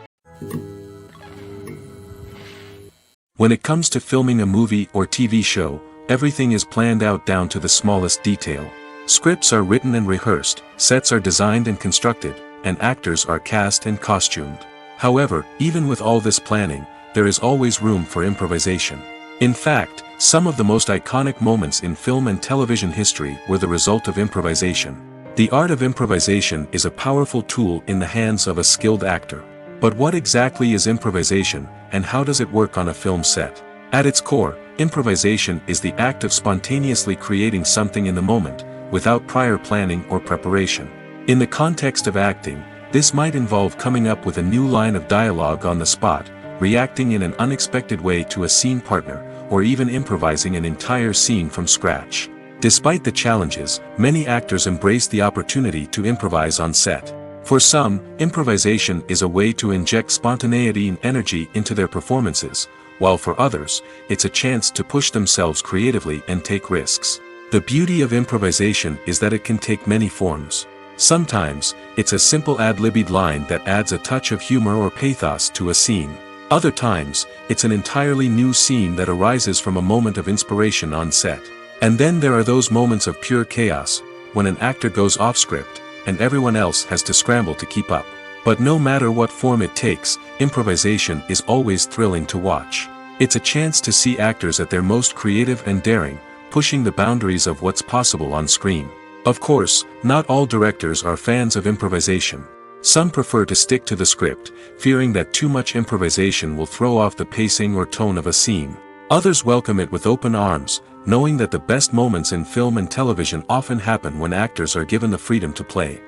When it comes to filming a movie or TV show, everything is planned out down to the smallest detail. Scripts are written and rehearsed, sets are designed and constructed, and actors are cast and costumed. However, even with all this planning, there is always room for improvisation. In fact, some of the most iconic moments in film and television history were the result of improvisation. The art of improvisation is a powerful tool in the hands of a skilled actor. But what exactly is improvisation, and how does it work on a film set? At its core, improvisation is the act of spontaneously creating something in the moment, without prior planning or preparation. In the context of acting, this might involve coming up with a new line of dialogue on the spot, reacting in an unexpected way to a scene partner, or even improvising an entire scene from scratch. Despite the challenges, many actors embrace the opportunity to improvise on set. For some, improvisation is a way to inject spontaneity and energy into their performances, while for others, it's a chance to push themselves creatively and take risks. The beauty of improvisation is that it can take many forms. Sometimes, it's a simple ad-libbed line that adds a touch of humor or pathos to a scene. Other times, it's an entirely new scene that arises from a moment of inspiration on set. And then there are those moments of pure chaos, when an actor goes off script, and everyone else has to scramble to keep up. But no matter what form it takes, improvisation is always thrilling to watch. It's a chance to see actors at their most creative and daring, pushing the boundaries of what's possible on screen. Of course, not all directors are fans of improvisation. Some prefer to stick to the script, fearing that too much improvisation will throw off the pacing or tone of a scene. Others welcome it with open arms, knowing that the best moments in film and television often happen when actors are given the freedom to play.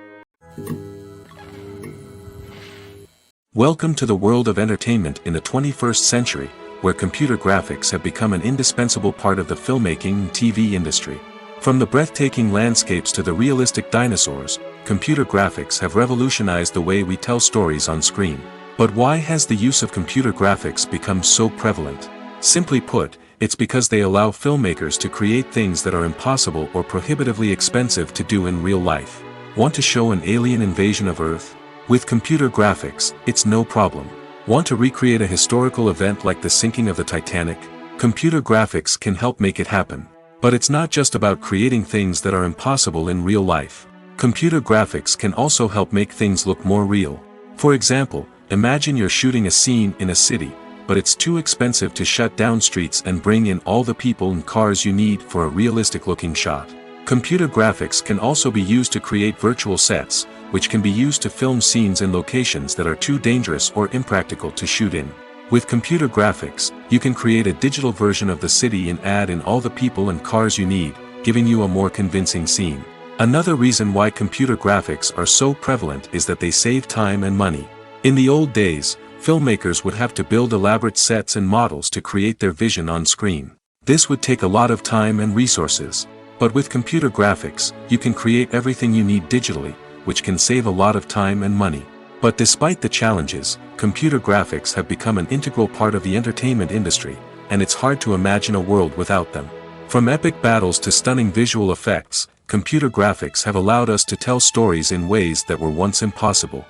Welcome to the world of entertainment in the 21st century, where computer graphics have become an indispensable part of the filmmaking and TV industry. From the breathtaking landscapes to the realistic dinosaurs, computer graphics have revolutionized the way we tell stories on screen. But why has the use of computer graphics become so prevalent? Simply put, it's because they allow filmmakers to create things that are impossible or prohibitively expensive to do in real life. Want to show an alien invasion of Earth? With computer graphics, it's no problem. Want to recreate a historical event like the sinking of the Titanic? Computer graphics can help make it happen. But it's not just about creating things that are impossible in real life. Computer graphics can also help make things look more real. For example, imagine you're shooting a scene in a city, but it's too expensive to shut down streets and bring in all the people and cars you need for a realistic-looking shot. Computer graphics can also be used to create virtual sets, which can be used to film scenes in locations that are too dangerous or impractical to shoot in. With computer graphics, you can create a digital version of the city and add in all the people and cars you need, giving you a more convincing scene. Another reason why computer graphics are so prevalent is that they save time and money. In the old days, filmmakers would have to build elaborate sets and models to create their vision on screen. This would take a lot of time and resources. But with computer graphics, you can create everything you need digitally, which can save a lot of time and money. But despite the challenges, computer graphics have become an integral part of the entertainment industry, and it's hard to imagine a world without them. From epic battles to stunning visual effects, computer graphics have allowed us to tell stories in ways that were once impossible.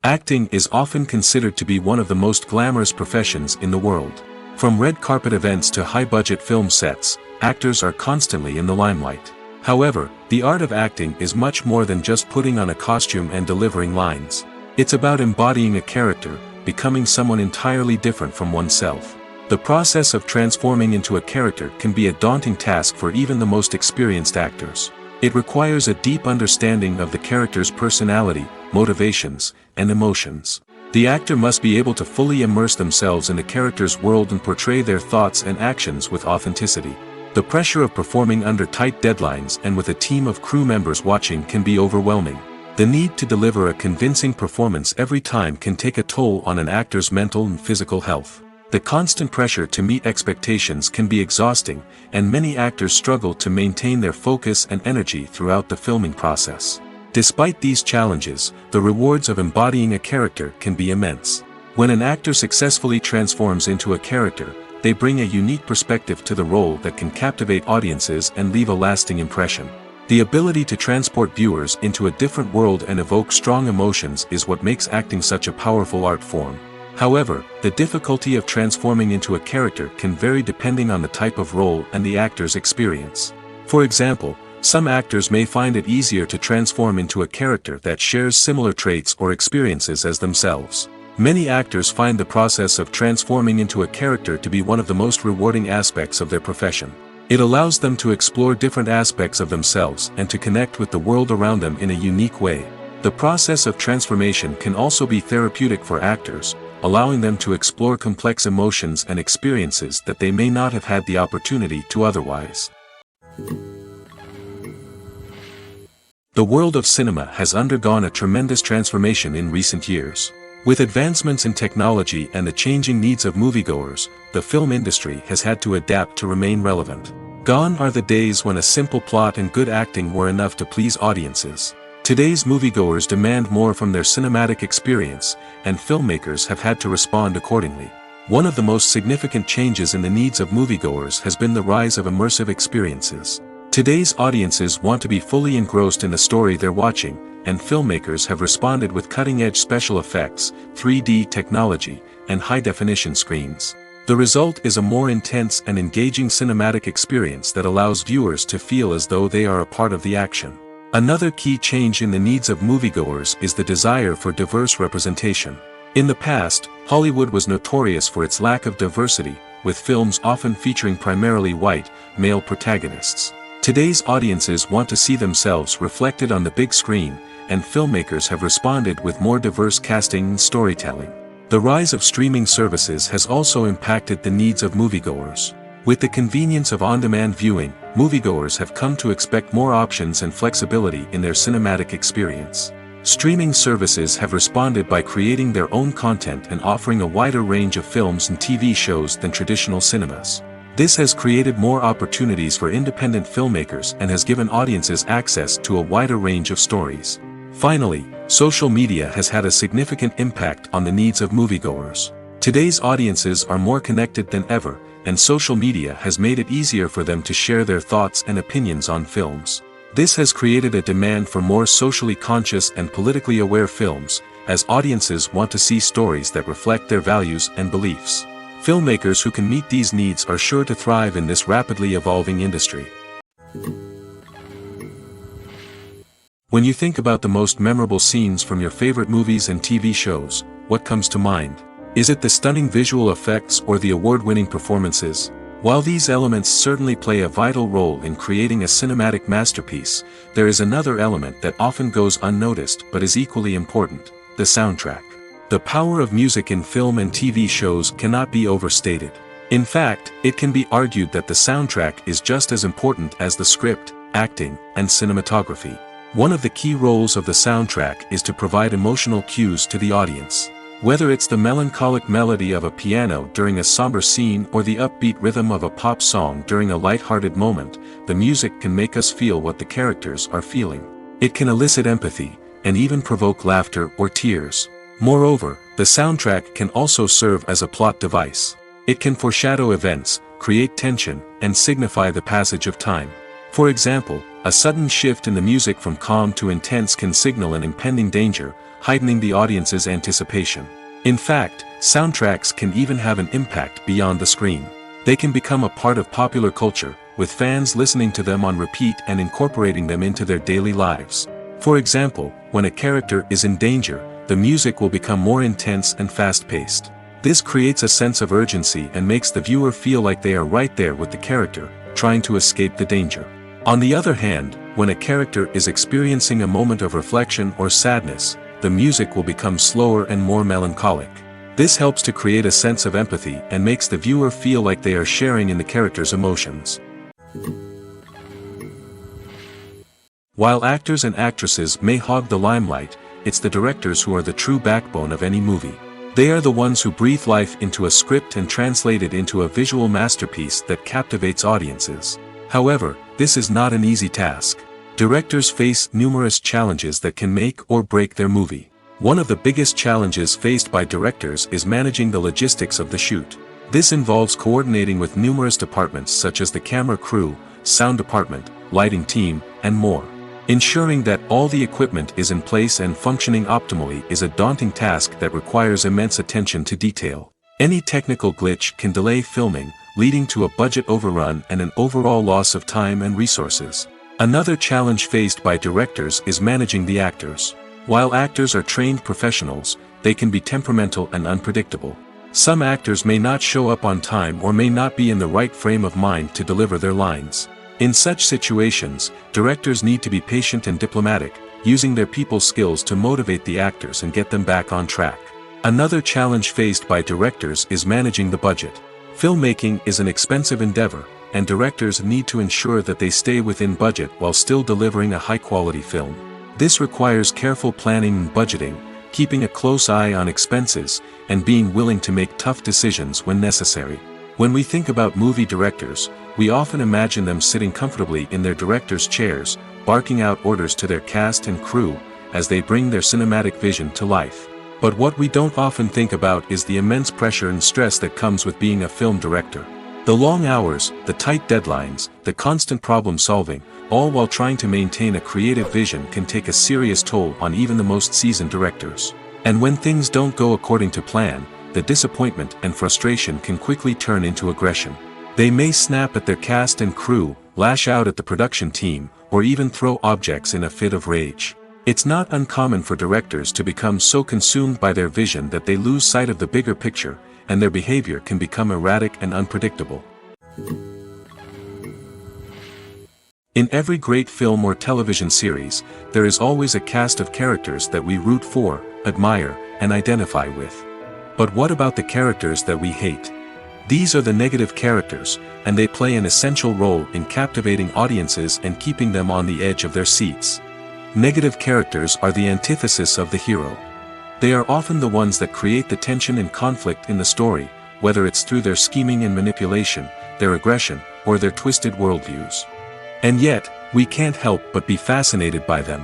Acting is often considered to be one of the most glamorous professions in the world. From red carpet events to high-budget film sets, actors are constantly in the limelight. However, the art of acting is much more than just putting on a costume and delivering lines. It's about embodying a character, becoming someone entirely different from oneself. The process of transforming into a character can be a daunting task for even the most experienced actors. It requires a deep understanding of the character's personality, motivations, and emotions. The actor must be able to fully immerse themselves in the character's world and portray their thoughts and actions with authenticity. The pressure of performing under tight deadlines and with a team of crew members watching can be overwhelming. The need to deliver a convincing performance every time can take a toll on an actor's mental and physical health. The constant pressure to meet expectations can be exhausting, and many actors struggle to maintain their focus and energy throughout the filming process. Despite these challenges, the rewards of embodying a character can be immense. When an actor successfully transforms into a character, they bring a unique perspective to the role that can captivate audiences and leave a lasting impression. The ability to transport viewers into a different world and evoke strong emotions is what makes acting such a powerful art form. However, the difficulty of transforming into a character can vary depending on the type of role and the actor's experience. For example, some actors may find it easier to transform into a character that shares similar traits or experiences as themselves. Many actors find the process of transforming into a character to be one of the most rewarding aspects of their profession. It allows them to explore different aspects of themselves and to connect with the world around them in a unique way. The process of transformation can also be therapeutic for actors, allowing them to explore complex emotions and experiences that they may not have had the opportunity to otherwise. The world of cinema has undergone a tremendous transformation in recent years. With advancements in technology and the changing needs of moviegoers, the film industry has had to adapt to remain relevant. Gone are the days when a simple plot and good acting were enough to please audiences. Today's moviegoers demand more from their cinematic experience, and filmmakers have had to respond accordingly. One of the most significant changes in the needs of moviegoers has been the rise of immersive experiences. Today's audiences want to be fully engrossed in the story they're watching, and filmmakers have responded with cutting-edge special effects, 3D technology, and high-definition screens. The result is a more intense and engaging cinematic experience that allows viewers to feel as though they are a part of the action. Another key change in the needs of moviegoers is the desire for diverse representation. In the past, Hollywood was notorious for its lack of diversity, with films often featuring primarily white, male protagonists. Today's audiences want to see themselves reflected on the big screen, and filmmakers have responded with more diverse casting and storytelling. The rise of streaming services has also impacted the needs of moviegoers. With the convenience of on-demand viewing, moviegoers have come to expect more options and flexibility in their cinematic experience. Streaming services have responded by creating their own content and offering a wider range of films and TV shows than traditional cinemas. This has created more opportunities for independent filmmakers and has given audiences access to a wider range of stories. Finally, social media has had a significant impact on the needs of moviegoers. Today's audiences are more connected than ever, and social media has made it easier for them to share their thoughts and opinions on films. This has created a demand for more socially conscious and politically aware films, as audiences want to see stories that reflect their values and beliefs. Filmmakers who can meet these needs are sure to thrive in this rapidly evolving industry. When you think about the most memorable scenes from your favorite movies and TV shows, what comes to mind? Is it the stunning visual effects or the award-winning performances? While these elements certainly play a vital role in creating a cinematic masterpiece, there is another element that often goes unnoticed but is equally important: the soundtrack. The power of music in film and TV shows cannot be overstated. In fact, it can be argued that the soundtrack is just as important as the script, acting, and cinematography. One of the key roles of the soundtrack is to provide emotional cues to the audience. Whether it's the melancholic melody of a piano during a somber scene or the upbeat rhythm of a pop song during a light-hearted moment, the music can make us feel what the characters are feeling. It can elicit empathy, and even provoke laughter or tears. Moreover, the soundtrack can also serve as a plot device. It can foreshadow events, create tension, and signify the passage of time. For example, a sudden shift in the music from calm to intense can signal an impending danger, heightening the audience's anticipation. In fact, soundtracks can even have an impact beyond the screen. They can become a part of popular culture, with fans listening to them on repeat and incorporating them into their daily lives. For example, when a character is in danger, the music will become more intense and fast-paced. This creates a sense of urgency and makes the viewer feel like they are right there with the character, trying to escape the danger. On the other hand, when a character is experiencing a moment of reflection or sadness, the music will become slower and more melancholic. This helps to create a sense of empathy and makes the viewer feel like they are sharing in the character's emotions. While actors and actresses may hog the limelight, it's the directors who are the true backbone of any movie. They are the ones who breathe life into a script and translate it into a visual masterpiece that captivates audiences. However, this is not an easy task. Directors face numerous challenges that can make or break their movie. One of the biggest challenges faced by directors is managing the logistics of the shoot. This involves coordinating with numerous departments such as the camera crew, sound department, lighting team, and more. Ensuring that all the equipment is in place and functioning optimally is a daunting task that requires immense attention to detail. Any technical glitch can delay filming, leading to a budget overrun and an overall loss of time and resources. Another challenge faced by directors is managing the actors. While actors are trained professionals, they can be temperamental and unpredictable. Some actors may not show up on time or may not be in the right frame of mind to deliver their lines. In such situations, directors need to be patient and diplomatic, using their people skills to motivate the actors and get them back on track. Another challenge faced by directors is managing the budget. Filmmaking is an expensive endeavor, and directors need to ensure that they stay within budget while still delivering a high-quality film. This requires careful planning and budgeting, keeping a close eye on expenses, and being willing to make tough decisions when necessary. When we think about movie directors, we often imagine them sitting comfortably in their director's chairs, barking out orders to their cast and crew, as they bring their cinematic vision to life. But what we don't often think about is the immense pressure and stress that comes with being a film director. The long hours, the tight deadlines, the constant problem solving, all while trying to maintain a creative vision can take a serious toll on even the most seasoned directors. And when things don't go according to plan, the disappointment and frustration can quickly turn into aggression. They may snap at their cast and crew, lash out at the production team, or even throw objects in a fit of rage. It's not uncommon for directors to become so consumed by their vision that they lose sight of the bigger picture, and their behavior can become erratic and unpredictable. In every great film or television series, there is always a cast of characters that we root for, admire, and identify with. But what about the characters that we hate? These are the negative characters, and they play an essential role in captivating audiences and keeping them on the edge of their seats. Negative characters are the antithesis of the hero. They are often the ones that create the tension and conflict in the story, whether it's through their scheming and manipulation, their aggression, or their twisted worldviews. And yet, we can't help but be fascinated by them.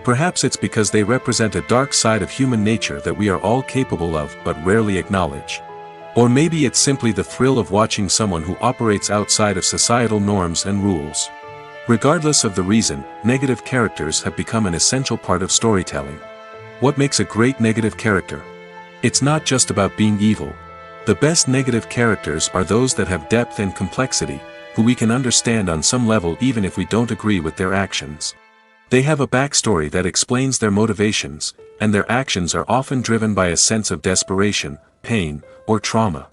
Perhaps it's because they represent a dark side of human nature that we are all capable of but rarely acknowledge. Or maybe it's simply the thrill of watching someone who operates outside of societal norms and rules. Regardless of the reason, negative characters have become an essential part of storytelling. What makes a great negative character? It's not just about being evil. The best negative characters are those that have depth and complexity, who we can understand on some level even if we don't agree with their actions. They have a backstory that explains their motivations, and their actions are often driven by a sense of desperation, pain, or trauma.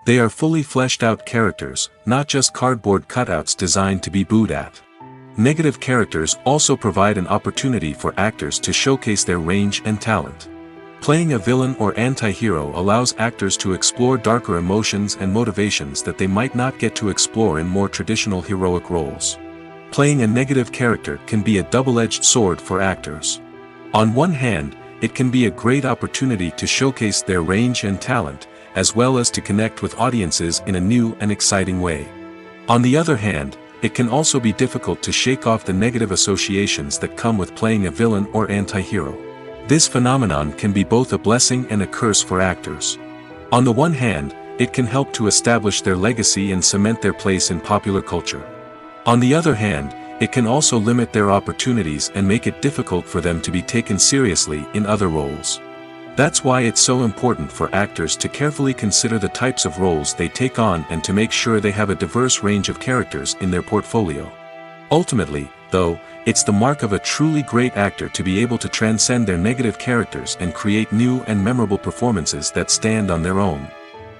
They are fully fleshed out characters, not just cardboard cutouts designed to be booed at. Negative characters also provide an opportunity for actors to showcase their range and talent. Playing a villain or anti-hero allows actors to explore darker emotions and motivations that they might not get to explore in more traditional heroic roles. Playing a negative character can be a double-edged sword for actors. On one hand, it can be a great opportunity to showcase their range and talent, as well as to connect with audiences in a new and exciting way. On the other hand, it can also be difficult to shake off the negative associations that come with playing a villain or anti-hero. This phenomenon can be both a blessing and a curse for actors. On the one hand, it can help to establish their legacy and cement their place in popular culture. On the other hand, it can also limit their opportunities and make it difficult for them to be taken seriously in other roles. That's why it's so important for actors to carefully consider the types of roles they take on and to make sure they have a diverse range of characters in their portfolio. Ultimately, though, it's the mark of a truly great actor to be able to transcend their negative characters and create new and memorable performances that stand on their own.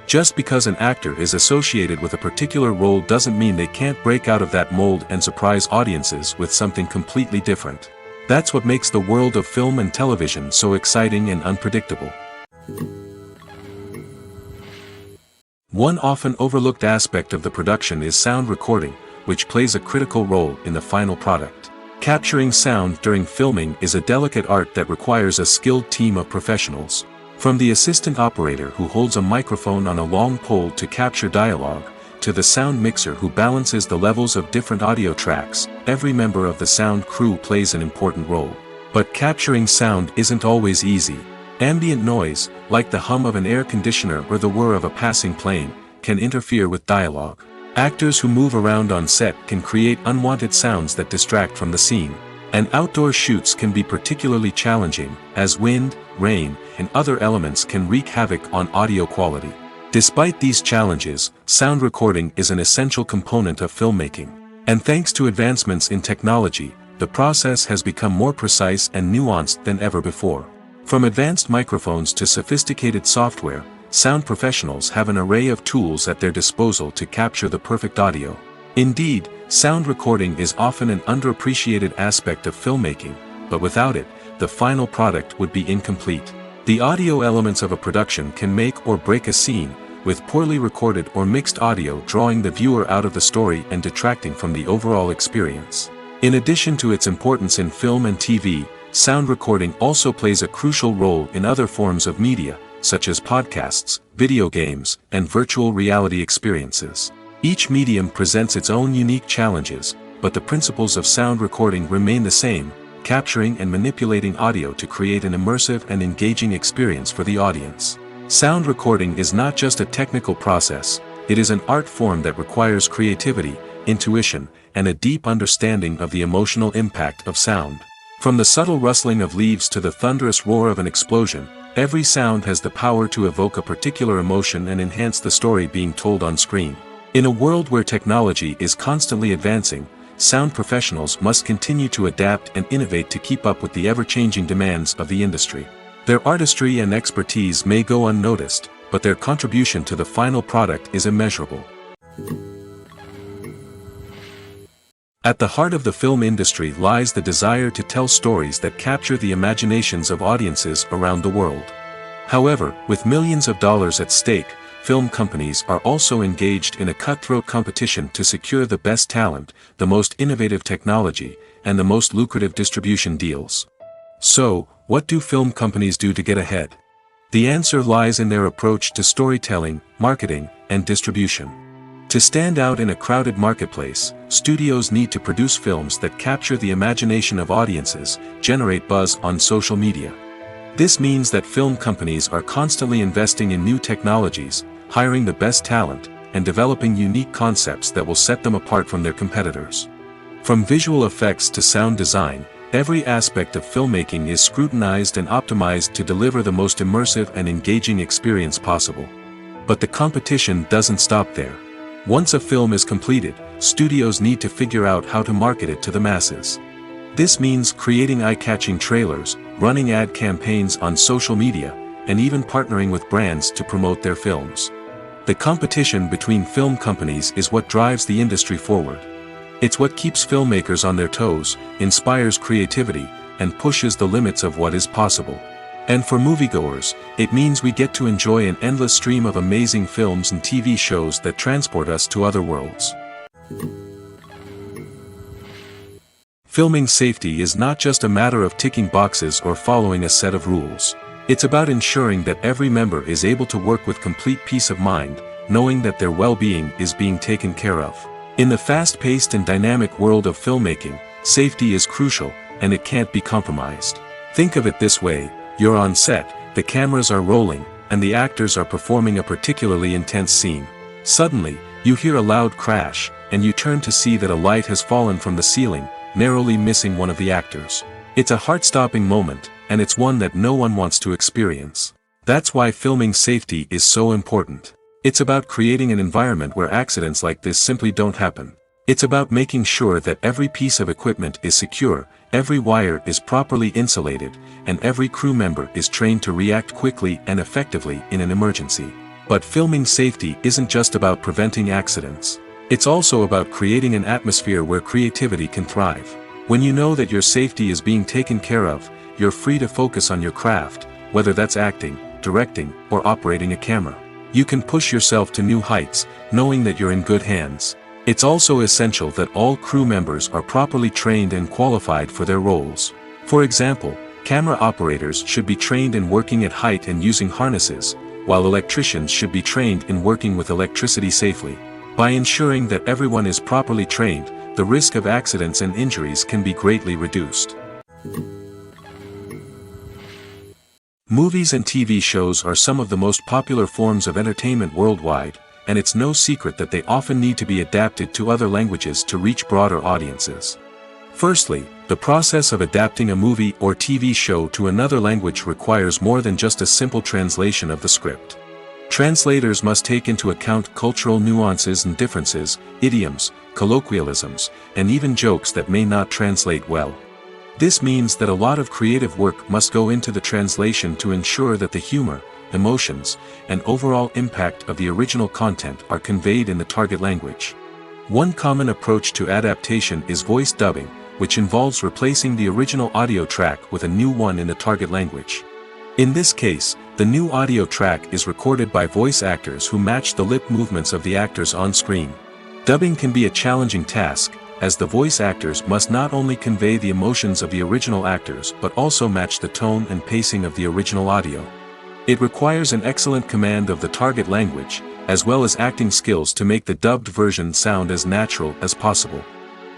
Just because an actor is associated with a particular role doesn't mean they can't break out of that mold and surprise audiences with something completely different. That's what makes the world of film and television so exciting and unpredictable. One often overlooked aspect of the production is sound recording, which plays a critical role in the final product. Capturing sound during filming is a delicate art that requires a skilled team of professionals. From the assistant operator who holds a microphone on a long pole to capture dialogue, to the sound mixer who balances the levels of different audio tracks, every member of the sound crew plays an important role. But capturing sound isn't always easy. Ambient noise, like the hum of an air conditioner or the whir of a passing plane, can interfere with dialogue. Actors who move around on set can create unwanted sounds that distract from the scene. And outdoor shoots can be particularly challenging, as wind, rain, and other elements can wreak havoc on audio quality. Despite these challenges, sound recording is an essential component of filmmaking. And thanks to advancements in technology, the process has become more precise and nuanced than ever before. From advanced microphones to sophisticated software, sound professionals have an array of tools at their disposal to capture the perfect audio. Indeed, sound recording is often an underappreciated aspect of filmmaking, but without it, the final product would be incomplete. The audio elements of a production can make or break a scene, with poorly recorded or mixed audio drawing the viewer out of the story and detracting from the overall experience. In addition to its importance in film and TV, sound recording also plays a crucial role in other forms of media, such as podcasts, video games, and virtual reality experiences. Each medium presents its own unique challenges, but the principles of sound recording remain the same, capturing and manipulating audio to create an immersive and engaging experience for the audience. Sound recording is not just a technical process, it is an art form that requires creativity, intuition, and a deep understanding of the emotional impact of sound. From the subtle rustling of leaves to the thunderous roar of an explosion, every sound has the power to evoke a particular emotion and enhance the story being told on screen. In a world where technology is constantly advancing, sound professionals must continue to adapt and innovate to keep up with the ever-changing demands of the industry. Their artistry and expertise may go unnoticed, but their contribution to the final product is immeasurable. At the heart of the film industry lies the desire to tell stories that capture the imaginations of audiences around the world. However, with millions of dollars at stake, film companies are also engaged in a cutthroat competition to secure the best talent, the most innovative technology, and the most lucrative distribution deals. So, what do film companies do to get ahead? The answer lies in their approach to storytelling, marketing, and distribution. To stand out in a crowded marketplace, studios need to produce films that capture the imagination of audiences, generate buzz on social media. This means that film companies are constantly investing in new technologies, hiring the best talent, and developing unique concepts that will set them apart from their competitors. From visual effects to sound design, every aspect of filmmaking is scrutinized and optimized to deliver the most immersive and engaging experience possible. But the competition doesn't stop there. Once a film is completed, studios need to figure out how to market it to the masses. This means creating eye-catching trailers, running ad campaigns on social media, and even partnering with brands to promote their films. The competition between film companies is what drives the industry forward. It's what keeps filmmakers on their toes, inspires creativity, and pushes the limits of what is possible. And for moviegoers, it means we get to enjoy an endless stream of amazing films and TV shows that transport us to other worlds. Filming safety is not just a matter of ticking boxes or following a set of rules. It's about ensuring that every member is able to work with complete peace of mind, knowing that their well-being is being taken care of. In the fast-paced and dynamic world of filmmaking, safety is crucial, and it can't be compromised. Think of it this way. You're on set, the cameras are rolling, and the actors are performing a particularly intense scene. Suddenly, you hear a loud crash, and you turn to see that a light has fallen from the ceiling, narrowly missing one of the actors. It's a heart-stopping moment, and it's one that no one wants to experience. That's why filming safety is so important. It's about creating an environment where accidents like this simply don't happen. It's about making sure that every piece of equipment is secure, every wire is properly insulated, and every crew member is trained to react quickly and effectively in an emergency. But filming safety isn't just about preventing accidents. It's also about creating an atmosphere where creativity can thrive. When you know that your safety is being taken care of, you're free to focus on your craft, whether that's acting, directing, or operating a camera. You can push yourself to new heights, knowing that you're in good hands. It's also essential that all crew members are properly trained and qualified for their roles. For example, camera operators should be trained in working at height and using harnesses, while electricians should be trained in working with electricity safely. By ensuring that everyone is properly trained, the risk of accidents and injuries can be greatly reduced. Movies and TV shows are some of the most popular forms of entertainment worldwide, and it's no secret that they often need to be adapted to other languages to reach broader audiences. Firstly, the process of adapting a movie or TV show to another language requires more than just a simple translation of the script. Translators must take into account cultural nuances and differences, idioms, colloquialisms, and even jokes that may not translate well. This means that a lot of creative work must go into the translation to ensure that the humor, emotions, and overall impact of the original content are conveyed in the target language. One common approach to adaptation is voice dubbing, which involves replacing the original audio track with a new one in the target language. In this case, the new audio track is recorded by voice actors who match the lip movements of the actors on screen. Dubbing can be a challenging task, as the voice actors must not only convey the emotions of the original actors but also match the tone and pacing of the original audio. It requires an excellent command of the target language, as well as acting skills to make the dubbed version sound as natural as possible.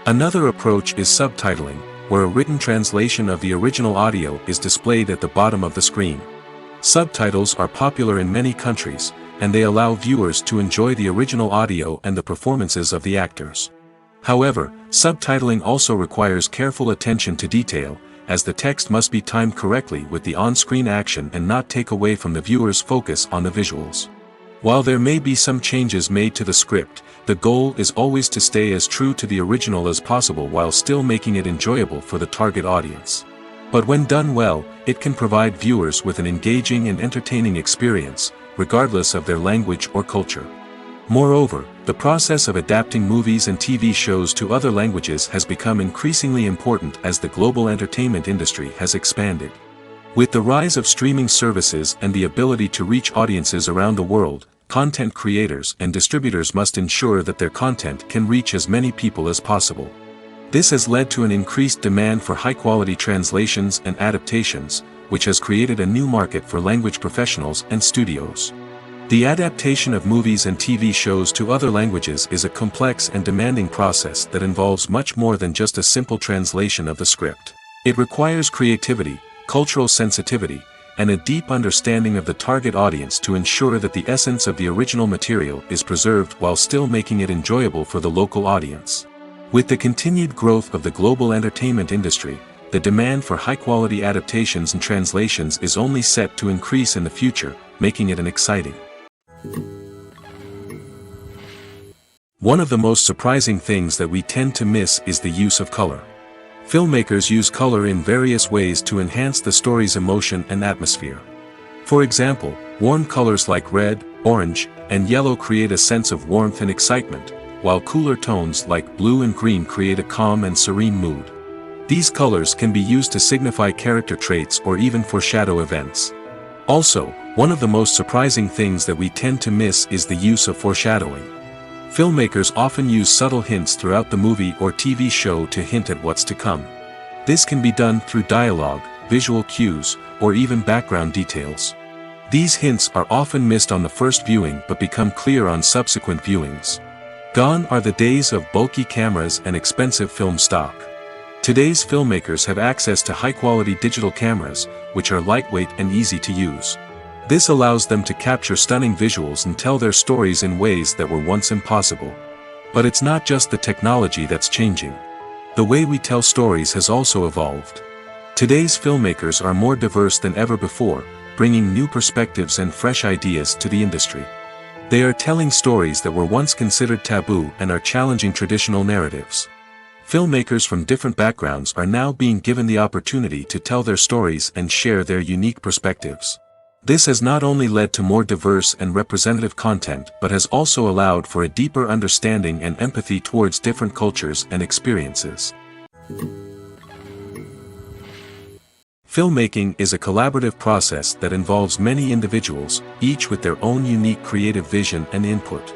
Another approach is subtitling, where a written translation of the original audio is displayed at the bottom of the screen. Subtitles are popular in many countries, and they allow viewers to enjoy the original audio and the performances of the actors. However, subtitling also requires careful attention to detail, as the text must be timed correctly with the on-screen action and not take away from the viewer's focus on the visuals. While there may be some changes made to the script, the goal is always to stay as true to the original as possible while still making it enjoyable for the target audience. But when done well, it can provide viewers with an engaging and entertaining experience, regardless of their language or culture. Moreover, the process of adapting movies and TV shows to other languages has become increasingly important as the global entertainment industry has expanded. With the rise of streaming services and the ability to reach audiences around the world, content creators and distributors must ensure that their content can reach as many people as possible. This has led to an increased demand for high-quality translations and adaptations, which has created a new market for language professionals and studios. The adaptation of movies and TV shows to other languages is a complex and demanding process that involves much more than just a simple translation of the script. It requires creativity, cultural sensitivity, and a deep understanding of the target audience to ensure that the essence of the original material is preserved while still making it enjoyable for the local audience. With the continued growth of the global entertainment industry, the demand for high-quality adaptations and translations is only set to increase in the future, making it an exciting. One of the most surprising things that we tend to miss is the use of color. Filmmakers use color in various ways to enhance the story's emotion and atmosphere. For example, warm colors like red, orange, and yellow create a sense of warmth and excitement, while cooler tones like blue and green create a calm and serene mood. These colors can be used to signify character traits or even foreshadow events. Also, one of the most surprising things that we tend to miss is the use of foreshadowing. Filmmakers often use subtle hints throughout the movie or TV show to hint at what's to come. This can be done through dialogue, visual cues, or even background details. These hints are often missed on the first viewing but become clear on subsequent viewings. Gone are the days of bulky cameras and expensive film stock. Today's filmmakers have access to high-quality digital cameras, which are lightweight and easy to use. This allows them to capture stunning visuals and tell their stories in ways that were once impossible. But it's not just the technology that's changing. The way we tell stories has also evolved. Today's filmmakers are more diverse than ever before, bringing new perspectives and fresh ideas to the industry. They are telling stories that were once considered taboo and are challenging traditional narratives. Filmmakers from different backgrounds are now being given the opportunity to tell their stories and share their unique perspectives. This has not only led to more diverse and representative content but has also allowed for a deeper understanding and empathy towards different cultures and experiences. Filmmaking is a collaborative process that involves many individuals, each with their own unique creative vision and input.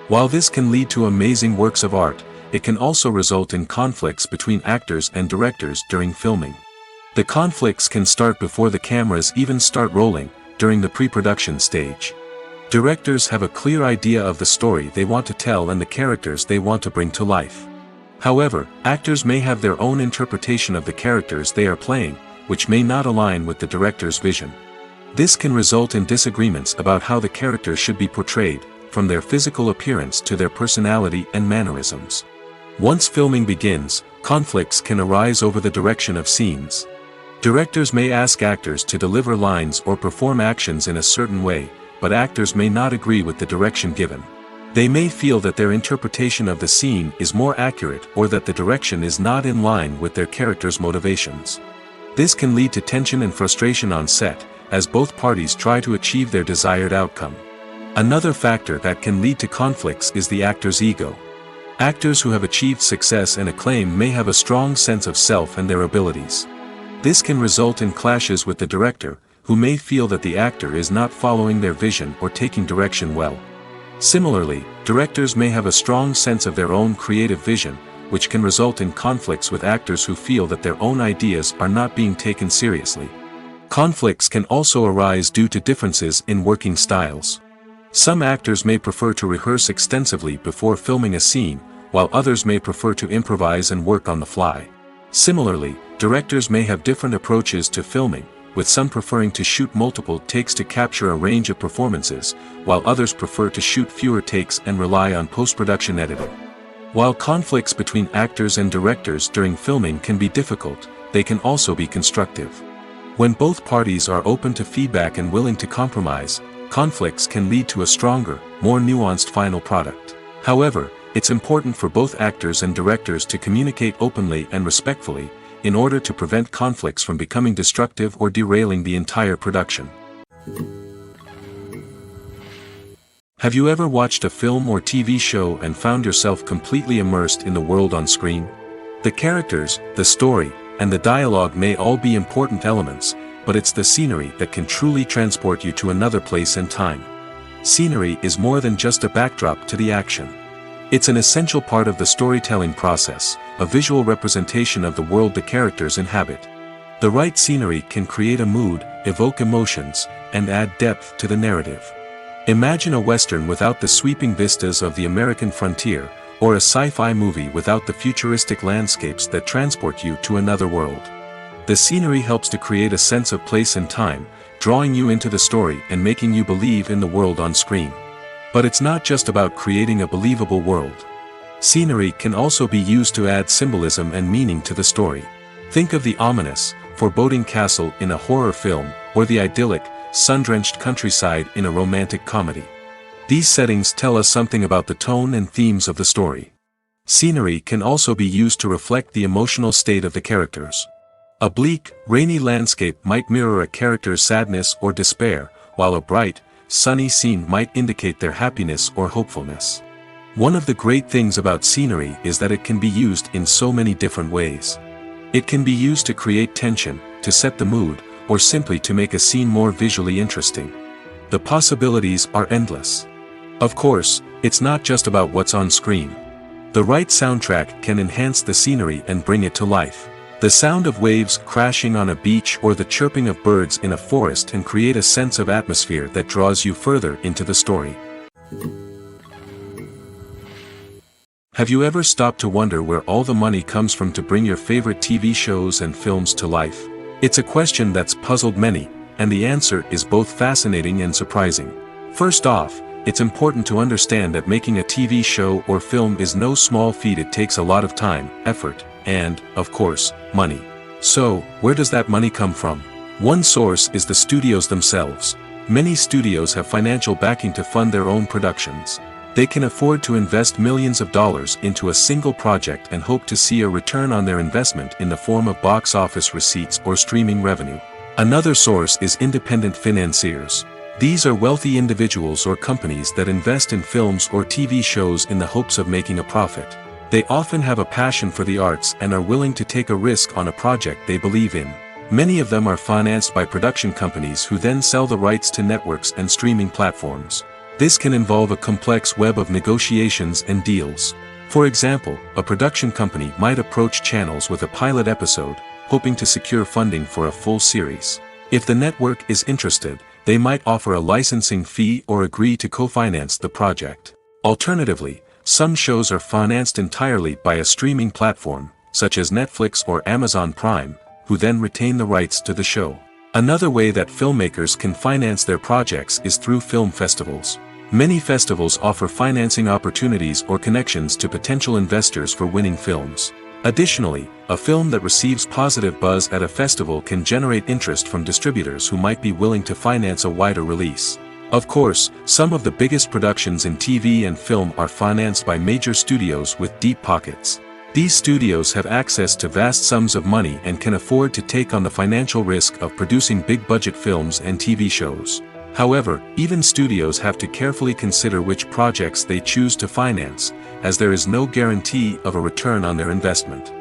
While this can lead to amazing works of art, it can also result in conflicts between actors and directors during filming. The conflicts can start before the cameras even start rolling, during the pre-production stage. Directors have a clear idea of the story they want to tell and the characters they want to bring to life. However, actors may have their own interpretation of the characters they are playing, which may not align with the director's vision. This can result in disagreements about how the characters should be portrayed, from their physical appearance to their personality and mannerisms. Once filming begins, conflicts can arise over the direction of scenes. Directors may ask actors to deliver lines or perform actions in a certain way, but actors may not agree with the direction given. They may feel that their interpretation of the scene is more accurate or that the direction is not in line with their character's motivations. This can lead to tension and frustration on set, as both parties try to achieve their desired outcome. Another factor that can lead to conflicts is the actor's ego. Actors who have achieved success and acclaim may have a strong sense of self and their abilities. This can result in clashes with the director, who may feel that the actor is not following their vision or taking direction well. Similarly, directors may have a strong sense of their own creative vision, which can result in conflicts with actors who feel that their own ideas are not being taken seriously. Conflicts can also arise due to differences in working styles. Some actors may prefer to rehearse extensively before filming a scene, while others may prefer to improvise and work on the fly. Similarly, directors may have different approaches to filming, with some preferring to shoot multiple takes to capture a range of performances, while others prefer to shoot fewer takes and rely on post-production editing. While conflicts between actors and directors during filming can be difficult, they can also be constructive. When both parties are open to feedback and willing to compromise, conflicts can lead to a stronger, more nuanced final product. However, it's important for both actors and directors to communicate openly and respectfully, in order to prevent conflicts from becoming destructive or derailing the entire production. Have you ever watched a film or TV show and found yourself completely immersed in the world on screen? The characters, the story, and the dialogue may all be important elements, but it's the scenery that can truly transport you to another place and time. Scenery is more than just a backdrop to the action. It's an essential part of the storytelling process, a visual representation of the world the characters inhabit. The right scenery can create a mood, evoke emotions, and add depth to the narrative. Imagine a Western without the sweeping vistas of the American frontier, or a sci-fi movie without the futuristic landscapes that transport you to another world. The scenery helps to create a sense of place and time, drawing you into the story and making you believe in the world on screen. But it's not just about creating a believable world. Scenery can also be used to add symbolism and meaning to the story. Think of the ominous, foreboding castle in a horror film, or the idyllic, sun-drenched countryside in a romantic comedy. These settings tell us something about the tone and themes of the story. Scenery can also be used to reflect the emotional state of the characters. A bleak, rainy landscape might mirror a character's sadness or despair, while a bright, sunny scene might indicate their happiness or hopefulness. One of the great things about scenery is that it can be used in so many different ways. It can be used to create tension, to set the mood, or simply to make a scene more visually interesting. The possibilities are endless. Of course, it's not just about what's on screen. The right soundtrack can enhance the scenery and bring it to life. The sound of waves crashing on a beach or the chirping of birds in a forest can create a sense of atmosphere that draws you further into the story. Have you ever stopped to wonder where all the money comes from to bring your favorite TV shows and films to life? It's a question that's puzzled many, and the answer is both fascinating and surprising. First off, it's important to understand that making a TV show or film is no small feat. It takes a lot of time, effort, and, of course, money. So, where does that money come from? One source is the studios themselves. Many studios have financial backing to fund their own productions. They can afford to invest millions of dollars into a single project and hope to see a return on their investment in the form of box office receipts or streaming revenue. Another source is independent financiers. These are wealthy individuals or companies that invest in films or TV shows in the hopes of making a profit. They often have a passion for the arts and are willing to take a risk on a project they believe in. Many of them are financed by production companies who then sell the rights to networks and streaming platforms. This can involve a complex web of negotiations and deals. For example, a production company might approach channels with a pilot episode, hoping to secure funding for a full series. If the network is interested, they might offer a licensing fee or agree to co-finance the project. Alternatively, some shows are financed entirely by a streaming platform, such as Netflix or Amazon Prime, who then retain the rights to the show. Another way that filmmakers can finance their projects is through film festivals. Many festivals offer financing opportunities or connections to potential investors for winning films. Additionally, a film that receives positive buzz at a festival can generate interest from distributors who might be willing to finance a wider release. Of course, some of the biggest productions in TV and film are financed by major studios with deep pockets. These studios have access to vast sums of money and can afford to take on the financial risk of producing big-budget films and TV shows. However, even studios have to carefully consider which projects they choose to finance, as there is no guarantee of a return on their investment.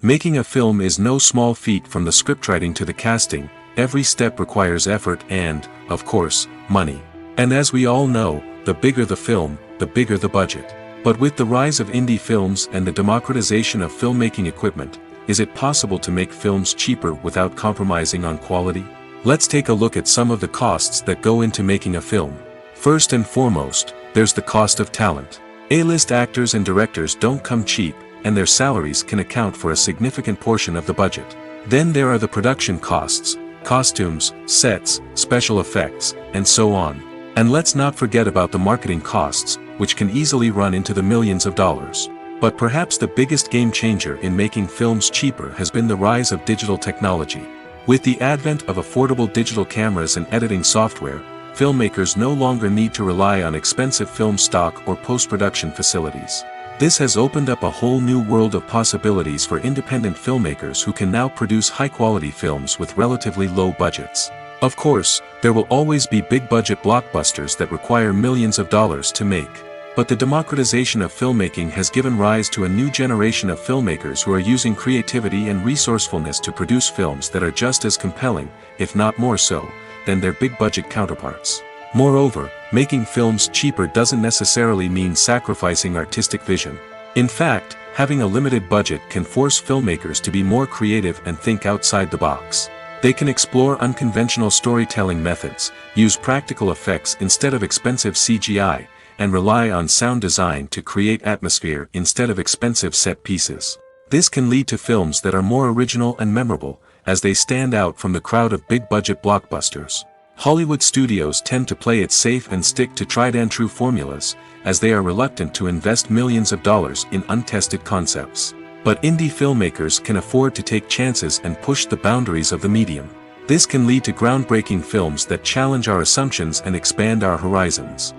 Making a film is no small feat. From the scriptwriting to the casting, every step requires effort and, of course, money. And as we all know, the bigger the film, the bigger the budget. But with the rise of indie films and the democratization of filmmaking equipment, is it possible to make films cheaper without compromising on quality? Let's take a look at some of the costs that go into making a film. First and foremost, there's the cost of talent. A-list actors and directors don't come cheap, and their salaries can account for a significant portion of the budget. Then there are the production costs, costumes, sets, special effects, and so on. And let's not forget about the marketing costs, which can easily run into the millions of dollars. But perhaps the biggest game changer in making films cheaper has been the rise of digital technology. With the advent of affordable digital cameras and editing software, filmmakers no longer need to rely on expensive film stock or post-production facilities. This has opened up a whole new world of possibilities for independent filmmakers who can now produce high-quality films with relatively low budgets. Of course, there will always be big-budget blockbusters that require millions of dollars to make. But the democratization of filmmaking has given rise to a new generation of filmmakers who are using creativity and resourcefulness to produce films that are just as compelling, if not more so, than their big-budget counterparts. Moreover, making films cheaper doesn't necessarily mean sacrificing artistic vision. In fact, having a limited budget can force filmmakers to be more creative and think outside the box. They can explore unconventional storytelling methods, use practical effects instead of expensive CGI, and rely on sound design to create atmosphere instead of expensive set pieces. This can lead to films that are more original and memorable, as they stand out from the crowd of big-budget blockbusters. Hollywood studios tend to play it safe and stick to tried-and-true formulas, as they are reluctant to invest millions of dollars in untested concepts. But indie filmmakers can afford to take chances and push the boundaries of the medium. This can lead to groundbreaking films that challenge our assumptions and expand our horizons.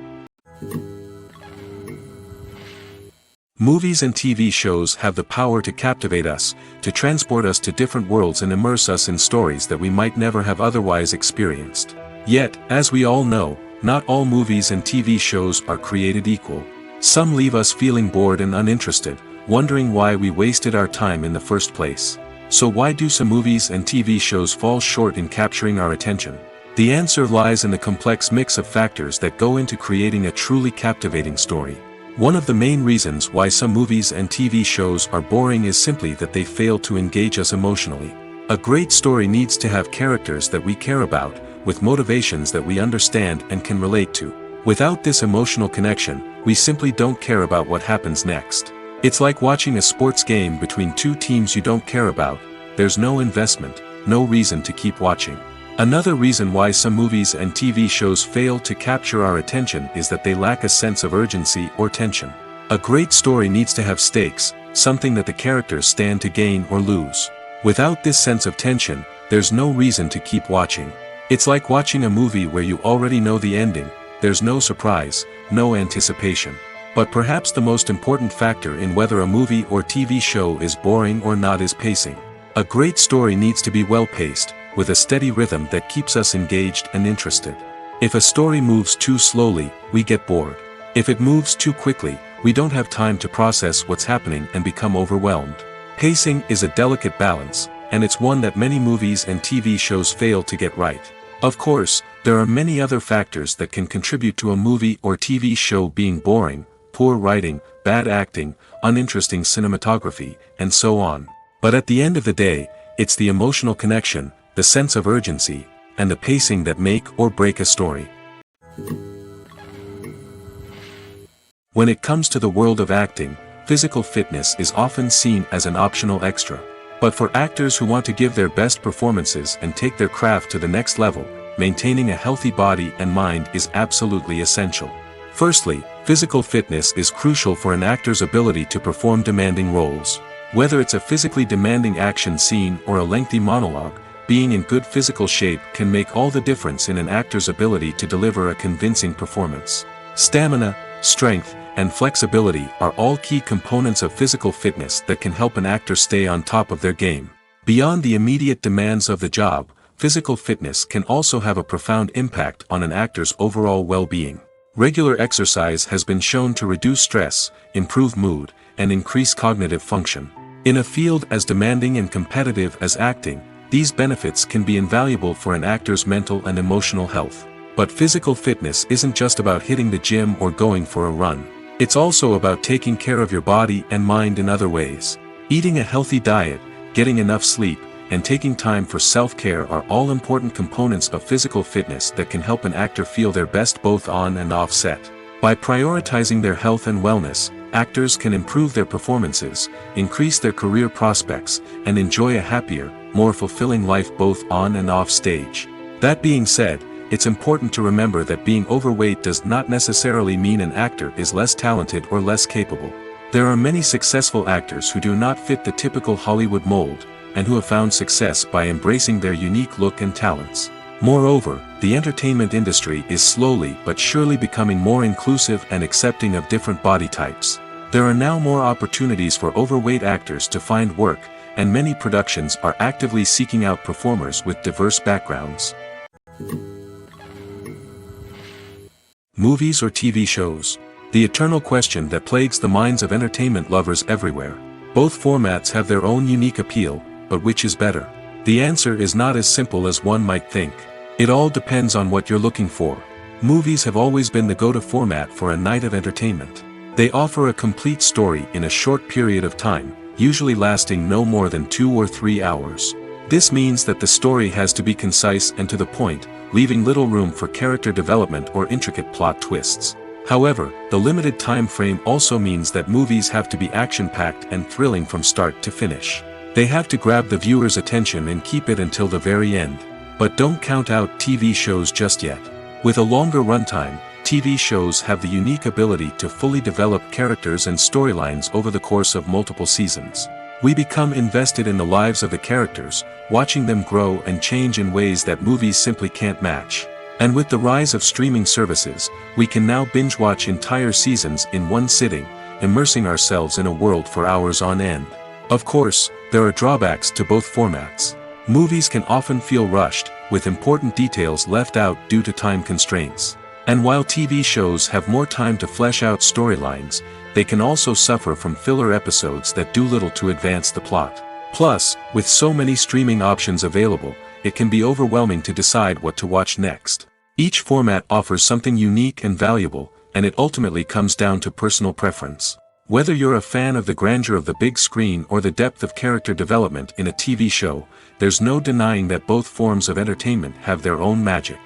Movies and TV shows have the power to captivate us, to transport us to different worlds and immerse us in stories that we might never have otherwise experienced. Yet, as we all know, not all movies and TV shows are created equal. Some leave us feeling bored and uninterested, wondering why we wasted our time in the first place. So why do some movies and TV shows fall short in capturing our attention? The answer lies in the complex mix of factors that go into creating a truly captivating story. One of the main reasons why some movies and TV shows are boring is simply that they fail to engage us emotionally. A great story needs to have characters that we care about, with motivations that we understand and can relate to. Without this emotional connection, we simply don't care about what happens next. It's like watching a sports game between two teams you don't care about. There's no investment, no reason to keep watching. Another reason why some movies and TV shows fail to capture our attention is that they lack a sense of urgency or tension. A great story needs to have stakes, something that the characters stand to gain or lose. Without this sense of tension, there's no reason to keep watching. It's like watching a movie where you already know the ending. There's no surprise, no anticipation. But perhaps the most important factor in whether a movie or TV show is boring or not is pacing. A great story needs to be well-paced, with a steady rhythm that keeps us engaged and interested. If a story moves too slowly, we get bored. If it moves too quickly, we don't have time to process what's happening and become overwhelmed. Pacing is a delicate balance, and it's one that many movies and TV shows fail to get right. Of course, there are many other factors that can contribute to a movie or TV show being boring: poor writing, bad acting, uninteresting cinematography, and so on. But at the end of the day, it's the emotional connection, the sense of urgency, and the pacing that make or break a story. When it comes to the world of acting, physical fitness is often seen as an optional extra. But for actors who want to give their best performances and take their craft to the next level, maintaining a healthy body and mind is absolutely essential. Firstly, physical fitness is crucial for an actor's ability to perform demanding roles. Whether it's a physically demanding action scene or a lengthy monologue, being in good physical shape can make all the difference in an actor's ability to deliver a convincing performance. Stamina, strength, and flexibility are all key components of physical fitness that can help an actor stay on top of their game. Beyond the immediate demands of the job, physical fitness can also have a profound impact on an actor's overall well-being. Regular exercise has been shown to reduce stress, improve mood, and increase cognitive function. In a field as demanding and competitive as acting, these benefits can be invaluable for an actor's mental and emotional health. But physical fitness isn't just about hitting the gym or going for a run. It's also about taking care of your body and mind in other ways. Eating a healthy diet, getting enough sleep, and taking time for self-care are all important components of physical fitness that can help an actor feel their best both on and off set. By prioritizing their health and wellness, actors can improve their performances, increase their career prospects, and enjoy a happier, more fulfilling life both on and off stage. That being said, it's important to remember that being overweight does not necessarily mean an actor is less talented or less capable. There are many successful actors who do not fit the typical Hollywood mold, and who have found success by embracing their unique look and talents. Moreover, the entertainment industry is slowly but surely becoming more inclusive and accepting of different body types. There are now more opportunities for overweight actors to find work, and many productions are actively seeking out performers with diverse backgrounds. Movies or TV shows? The eternal question that plagues the minds of entertainment lovers everywhere. Both formats have their own unique appeal, but which is better? The answer is not as simple as one might think. It all depends on what you're looking for. Movies have always been the go-to format for a night of entertainment. They offer a complete story in a short period of time, usually lasting no more than 2 or 3 hours. This means that the story has to be concise and to the point, leaving little room for character development or intricate plot twists. However, the limited time frame also means that movies have to be action-packed and thrilling from start to finish. They have to grab the viewer's attention and keep it until the very end. But don't count out TV shows just yet. With a longer runtime, TV shows have the unique ability to fully develop characters and storylines over the course of multiple seasons. We become invested in the lives of the characters, watching them grow and change in ways that movies simply can't match. And with the rise of streaming services, we can now binge-watch entire seasons in one sitting, immersing ourselves in a world for hours on end. Of course, there are drawbacks to both formats. Movies can often feel rushed, with important details left out due to time constraints. And while TV shows have more time to flesh out storylines, they can also suffer from filler episodes that do little to advance the plot. Plus, with so many streaming options available, it can be overwhelming to decide what to watch next. Each format offers something unique and valuable, and it ultimately comes down to personal preference. Whether you're a fan of the grandeur of the big screen or the depth of character development in a TV show, there's no denying that both forms of entertainment have their own magic.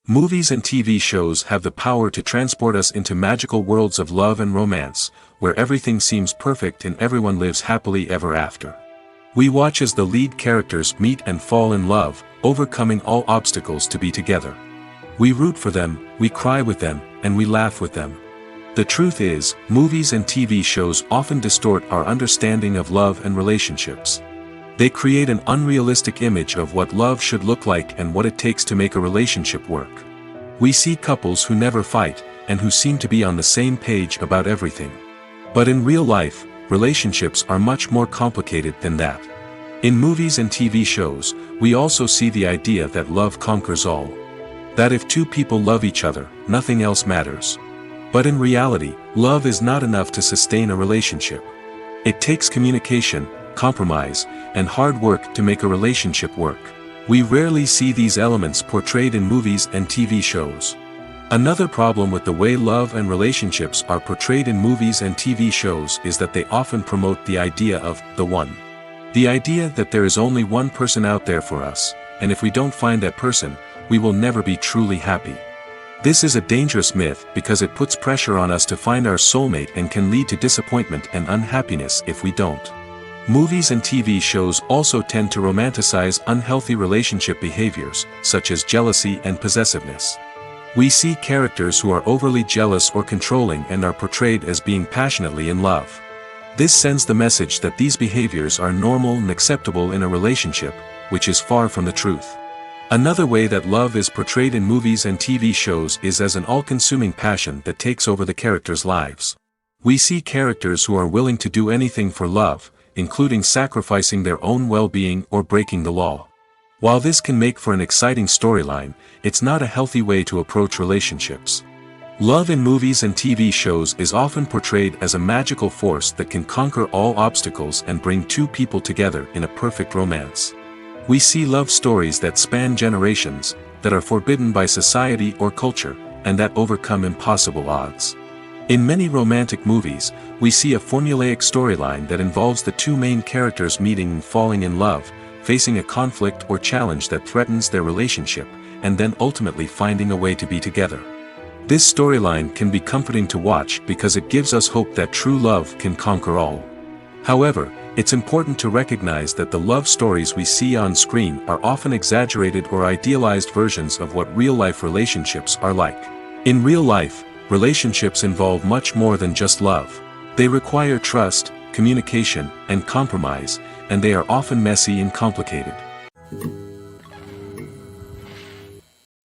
Movies and TV shows have the power to transport us into magical worlds of love and romance, where everything seems perfect and everyone lives happily ever after. We watch as the lead characters meet and fall in love, overcoming all obstacles to be together. We root for them, we cry with them, and we laugh with them. The truth is, movies and TV shows often distort our understanding of love and relationships. They create an unrealistic image of what love should look like and what it takes to make a relationship work. We see couples who never fight, and who seem to be on the same page about everything. But in real life, relationships are much more complicated than that. In movies and TV shows, we also see the idea that love conquers all. That if two people love each other, nothing else matters. But in reality, love is not enough to sustain a relationship. It takes communication, compromise, and hard work to make a relationship work. We rarely see these elements portrayed in movies and TV shows. Another problem with the way love and relationships are portrayed in movies and TV shows is that they often promote the idea of the one. The idea that there is only one person out there for us, and if we don't find that person, we will never be truly happy. This is a dangerous myth because it puts pressure on us to find our soulmate and can lead to disappointment and unhappiness if we don't. Movies and TV shows also tend to romanticize unhealthy relationship behaviors, such as jealousy and possessiveness. We see characters who are overly jealous or controlling and are portrayed as being passionately in love. This sends the message that these behaviors are normal and acceptable in a relationship, which is far from the truth. Another way that love is portrayed in movies and TV shows is as an all-consuming passion that takes over the characters' lives. We see characters who are willing to do anything for love, including sacrificing their own well-being or breaking the law. While this can make for an exciting storyline, it's not a healthy way to approach relationships. Love in movies and TV shows is often portrayed as a magical force that can conquer all obstacles and bring two people together in a perfect romance. We see love stories that span generations, that are forbidden by society or culture, and that overcome impossible odds. In many romantic movies, we see a formulaic storyline that involves the two main characters meeting and falling in love, facing a conflict or challenge that threatens their relationship, and then ultimately finding a way to be together. This storyline can be comforting to watch because it gives us hope that true love can conquer all. However, it's important to recognize that the love stories we see on screen are often exaggerated or idealized versions of what real-life relationships are like. In real life, relationships involve much more than just love. They require trust, communication, and compromise, and they are often messy and complicated.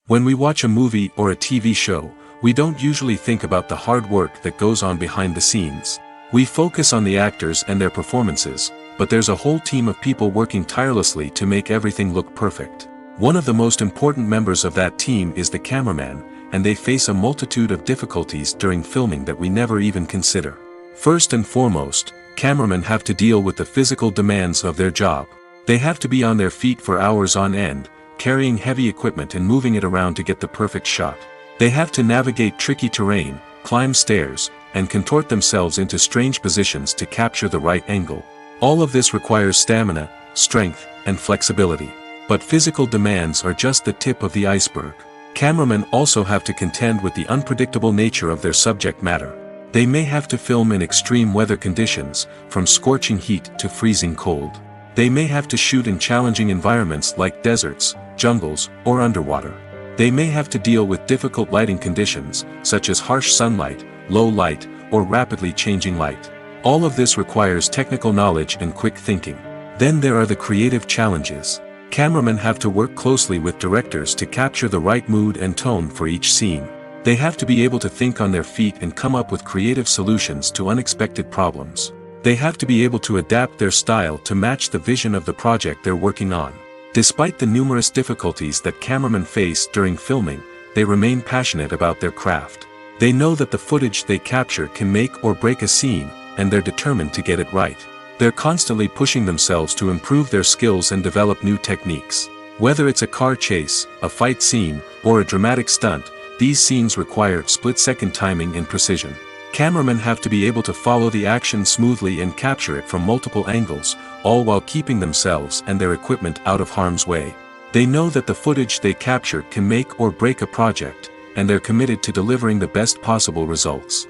When we watch a movie or a TV show, we don't usually think about the hard work that goes on behind the scenes. We focus on the actors and their performances, but there's a whole team of people working tirelessly to make everything look perfect. One of the most important members of that team is the cameraman, and they face a multitude of difficulties during filming that we never even consider. First and foremost, cameramen have to deal with the physical demands of their job. They have to be on their feet for hours on end, carrying heavy equipment and moving it around to get the perfect shot. They have to navigate tricky terrain, climb stairs, and contort themselves into strange positions to capture the right angle. All of this requires stamina, strength, and flexibility. But physical demands are just the tip of the iceberg. Cameramen also have to contend with the unpredictable nature of their subject matter. They may have to film in extreme weather conditions, from scorching heat to freezing cold. They may have to shoot in challenging environments like deserts, jungles, or underwater. They may have to deal with difficult lighting conditions, such as harsh sunlight, low light, or rapidly changing light. All of this requires technical knowledge and quick thinking. Then there are the creative challenges. Cameramen have to work closely with directors to capture the right mood and tone for each scene. They have to be able to think on their feet and come up with creative solutions to unexpected problems. They have to be able to adapt their style to match the vision of the project they're working on. Despite the numerous difficulties that cameramen face during filming, they remain passionate about their craft. They know that the footage they capture can make or break a scene, and they're determined to get it right. They're constantly pushing themselves to improve their skills and develop new techniques. Whether it's a car chase, a fight scene, or a dramatic stunt, these scenes require split-second timing and precision. Cameramen have to be able to follow the action smoothly and capture it from multiple angles, all while keeping themselves and their equipment out of harm's way. They know that the footage they capture can make or break a project, and they're committed to delivering the best possible results.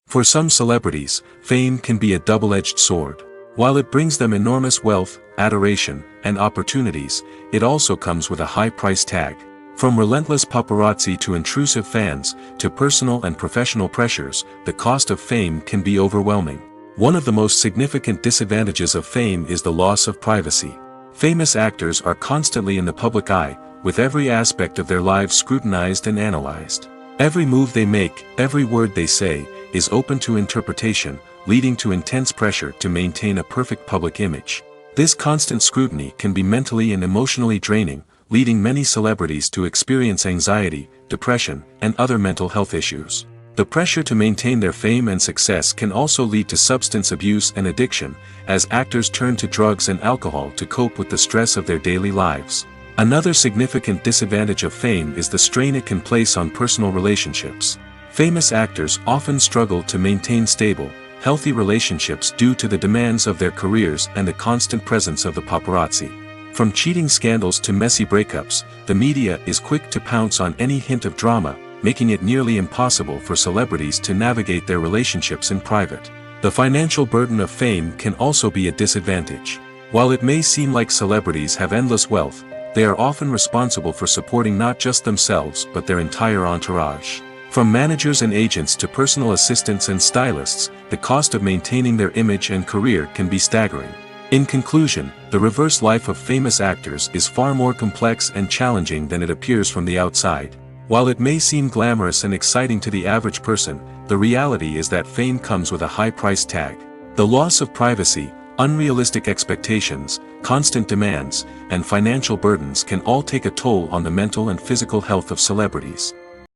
For some celebrities, fame can be a double-edged sword. While it brings them enormous wealth, adoration, and opportunities, it also comes with a high price tag. From relentless paparazzi to intrusive fans, to personal and professional pressures, the cost of fame can be overwhelming. One of the most significant disadvantages of fame is the loss of privacy. Famous actors are constantly in the public eye, with every aspect of their lives scrutinized and analyzed. Every move they make, every word they say, is open to interpretation, leading to intense pressure to maintain a perfect public image. This constant scrutiny can be mentally and emotionally draining, leading many celebrities to experience anxiety, depression, and other mental health issues. The pressure to maintain their fame and success can also lead to substance abuse and addiction, as actors turn to drugs and alcohol to cope with the stress of their daily lives. Another significant disadvantage of fame is the strain it can place on personal relationships. Famous actors often struggle to maintain stable, healthy relationships due to the demands of their careers and the constant presence of the paparazzi. From cheating scandals to messy breakups, the media is quick to pounce on any hint of drama, making it nearly impossible for celebrities to navigate their relationships in private. The financial burden of fame can also be a disadvantage. While it may seem like celebrities have endless wealth, they are often responsible for supporting not just themselves but their entire entourage. From managers and agents to personal assistants and stylists, the cost of maintaining their image and career can be staggering. In conclusion, the reverse life of famous actors is far more complex and challenging than it appears from the outside. While it may seem glamorous and exciting to the average person, the reality is that fame comes with a high price tag. The loss of privacy, unrealistic expectations, constant demands, and financial burdens can all take a toll on the mental and physical health of celebrities.